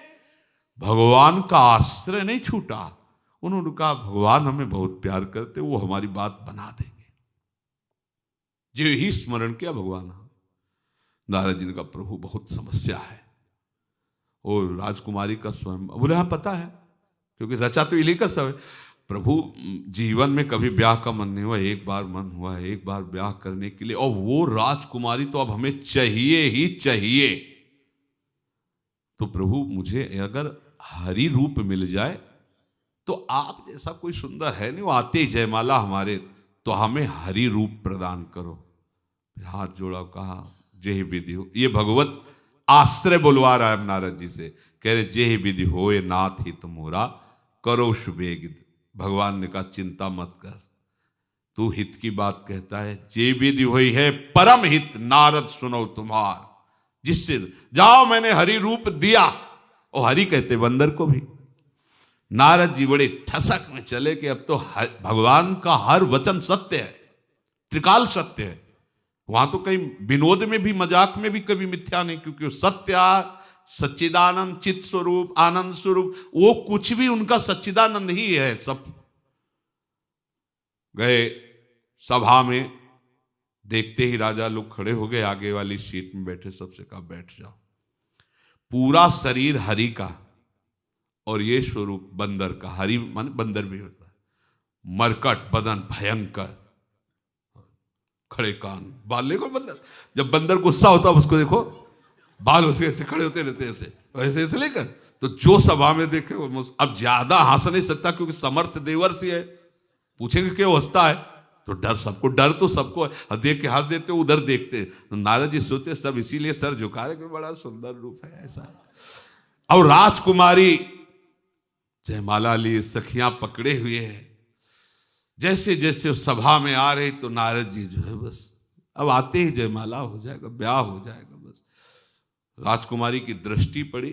भगवान का आश्रय नहीं छूटा। उन्होंने कहा भगवान हमें बहुत प्यार करते, वो हमारी बात बना देंगे। जो ही स्मरण किया भगवान। नारद जी ने कहा प्रभु बहुत समस्या है, और राजकुमारी का स्वयं। बोले हाँ पता है, क्योंकि रचा तो इन्हीं का सब है। प्रभु जीवन में कभी ब्याह का मन नहीं हुआ, एक बार मन हुआ है, एक बार ब्याह करने के लिए, और वो राजकुमारी तो अब हमें चाहिए ही चाहिए। तो प्रभु मुझे अगर हरि रूप मिल जाए तो, आप जैसा कोई सुंदर है नहीं, वो आते ही जयमाला हमारे, तो हमें हरि रूप प्रदान करो। हाथ जोड़ा, कहा जे विधि हो। ये भगवत आश्रय बुलवा रहा है नारद जी से, कह रहे जे विधि होए नाथ हित मोरा, करो शुभेग। भगवान ने कहा चिंता मत कर, तू हित की बात कहता है, जे विधि हुई है परम हित, नारद सुनो तुम्हार। जिससे जाओ मैंने हरि रूप दिया, और हरि कहते बंदर को भी। नारद जी बड़े ठसक में चले कि अब तो भगवान का हर वचन सत्य है, त्रिकाल सत्य है। वहां तो कहीं विनोद में भी, मजाक में भी कभी मिथ्या नहीं, क्योंकि सत्य सच्चिदानंद चित स्वरूप आनंद स्वरूप, वो कुछ भी उनका सच्चिदानंद ही है सब। गए सभा में, देखते ही राजा लोग खड़े हो गए, आगे वाली सीट में बैठे, सबसे कहा बैठ जाओ। पूरा शरीर हरि का, और ये स्वरूप बंदर का। हरि माने बंदर भी होता है, मरकट बदन भयंकर, खड़े कान, बाले को बंदर। जब बंदर गुस्सा होता है उसको देखो, बाल उसके ऐसे खड़े होते रहते ऐसे ऐसे ऐसे लेकर। तो जो सभा में देखे वो अब ज्यादा हंस नहीं सकता क्योंकि समर्थ देवर्षि है, पूछेंगे क्यों हंसता है, तो डर तो सबको है। अब देख के हाथ देते उधर देखते, तो नारद जी सोचे सब इसीलिए सर झुका रहे कि बड़ा सुंदर रूप है ऐसा। और राजकुमारी जयमाला लिए सखियां पकड़े हुए हैं, जैसे जैसे सभा में आ रही तो नारद जी जो है बस अब आते ही जयमाला हो जाएगा, ब्याह हो जाएगा। बस राजकुमारी की दृष्टि पड़ी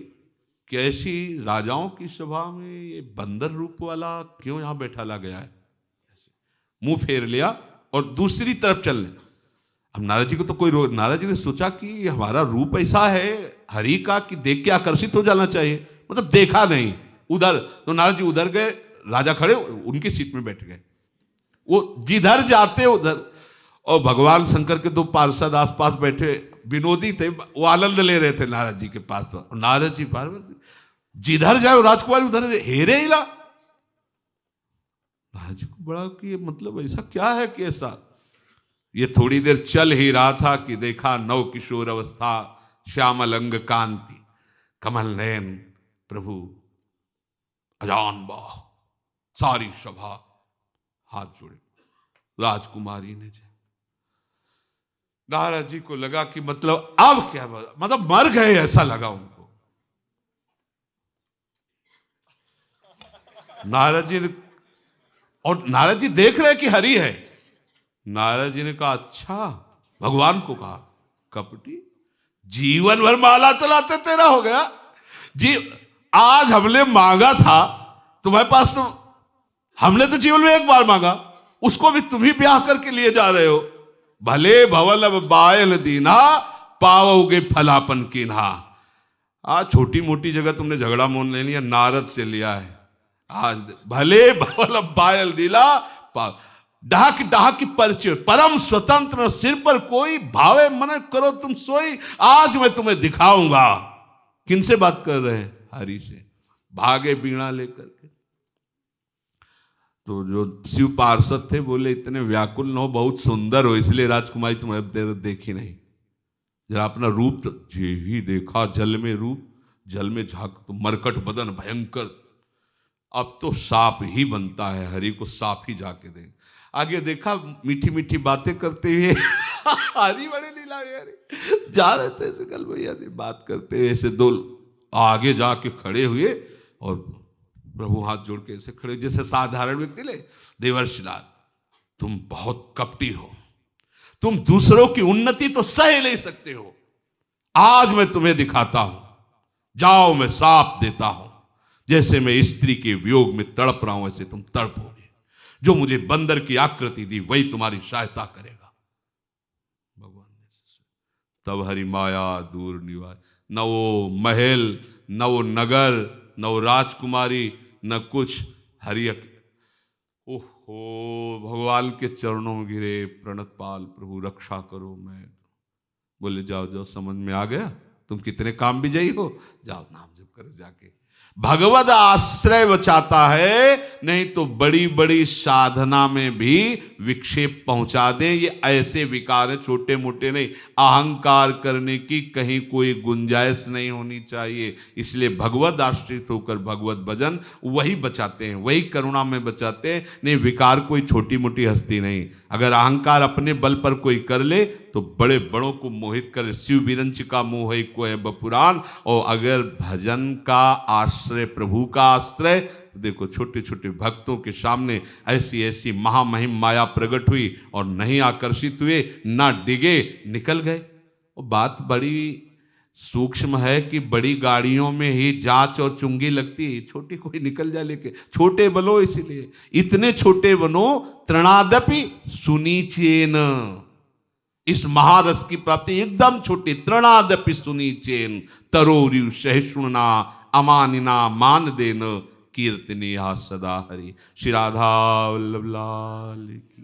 कि ऐसी राजाओं की सभा में ये बंदर रूप वाला क्यों यहां बैठा ला गया है, मुंह फेर लिया और दूसरी तरफ चलने। अब नारद जी को तो कोई नारद जी ने सोचा कि हमारा रूप ऐसा है हरि का कि देख के आकर्षित हो जाना चाहिए, मतलब देखा नहीं उधर। तो नारद जी उधर गए, राजा खड़े उनकी सीट में बैठ गए, वो जिधर जाते उधर। और भगवान शंकर के दो पार्षद आसपास बैठे विनोदी थे, वो आनंद ले रहे थे नारद जी के पास। नारद जी पार्वती जिधर जाए राजकुमारी उधर हेरे ही ला। नारद जी को बड़ा कि मतलब ऐसा क्या है कि ऐसा। ये थोड़ी देर चल ही रहा था कि देखा नव किशोर अवस्था, श्यामल अंग कांति, कमल नयन प्रभु अजान बाह, सारी सभा हाथ जोड़े। राजकुमारी ने नारद जी को लगा कि मतलब अब क्या, मतलब मर गए ऐसा लगा उनको। नारद जी ने, और नारद जी देख रहे कि हरि है। नारद जी ने कहा अच्छा, भगवान को कहा कपटी, जीवन भर माला चलाते तेरा हो गया जी। आज हमने मांगा था तुम्हारे पास, तो हमने तो जीवन में एक बार मांगा, उसको भी तुम ही ब्याह करके लिए जा रहे हो। भले भवल अब बायल दीना, पाओगे फलापन कीन्हा। आज छोटी मोटी जगह तुमने झगड़ा मोल ले लिया, नारद से लिया है। आज भले भवल अब बायल दीला, डाक डाक परिचय, परम स्वतंत्र सिर पर कोई भावे मन करो तुम सोई। आज मैं तुम्हें दिखाऊंगा। किनसे बात कर रहे हैं? हरि से। भागे बीणा लेकर के। तो जो शिव पार्षद थे बोले इतने व्याकुल न हो, बहुत सुंदर हो, इसलिए राजकुमारी तुम्हें देखी नहीं। जरा अपना रूप जे ही देखा, जल में रूप, जल में झांक तो मरकट बदन भयंकर। अब तो सांप ही बनता है, हरि को सांप ही जाके दे। आगे देखा मीठी मीठी बातें करते हुए हरि बड़े लीला में जा रहे थे, ऐसे कल भैया बात करते हुए ऐसे दो आगे जाके खड़े हुए और प्रभु हाथ जोड़ के ऐसे खड़े जैसे साधारण व्यक्ति ले। देवर्षिलाल तुम बहुत कपटी हो, तुम दूसरों की उन्नति तो सह नहीं सकते हो। आज मैं तुम्हें दिखाता हूं, जाओ मैं साप देता हूं। जैसे मैं स्त्री के वियोग में तड़प रहा हूं, ऐसे तुम तड़पोगे। जो मुझे बंदर की आकृति दी वही तुम्हारी सहायता करेगा। भगवान ने तब हरि माया दूर निवार। न वो महल, न वो नगर, न वो राजकुमारी, न कुछ। हरि ओहो भगवान के चरणों में गिरे, प्रणतपाल प्रभु रक्षा करो। मैं बोले जाओ जाओ, समझ में आ गया, तुम कितने काम भी जाई हो, जाओ नाम जप करो जाके। भगवद आश्रय बचाता है, नहीं तो बड़ी बड़ी साधना में भी विक्षेप पहुंचा दें। ये ऐसे विकार है, छोटे मोटे नहीं। अहंकार करने की कहीं कोई गुंजाइश नहीं होनी चाहिए। इसलिए भगवद आश्रित होकर भगवत भजन वही बचाते हैं, वही करुणा में बचाते हैं। नहीं विकार कोई छोटी मोटी हस्ती नहीं। अगर अहंकार अपने बल पर कोई कर ले तो बड़े बड़ों को मोहित कर। शिव विरंच का मोह है को है बपुराण। और अगर भजन का आश्रय प्रभु का आश्रय, तो देखो छोटे छोटे भक्तों के सामने ऐसी ऐसी महामहिम माया प्रकट हुई और नहीं आकर्षित हुए, ना डिगे, निकल गए। और बात बड़ी सूक्ष्म है कि बड़ी गाड़ियों में ही जांच और चुंगी लगती है, छोटी कोई निकल जाए लेके। छोटे बनो, इसीलिए इतने छोटे बनो, तृणादपि सुनीचेन। इस महारस की प्राप्ति एकदम छोटी। तृणादपि सुनीचेन तरोरिव सहिष्णुना अमानिना मान देन कीर्तनीया सदा हरि। श्री राधा वल्लभ लाल की।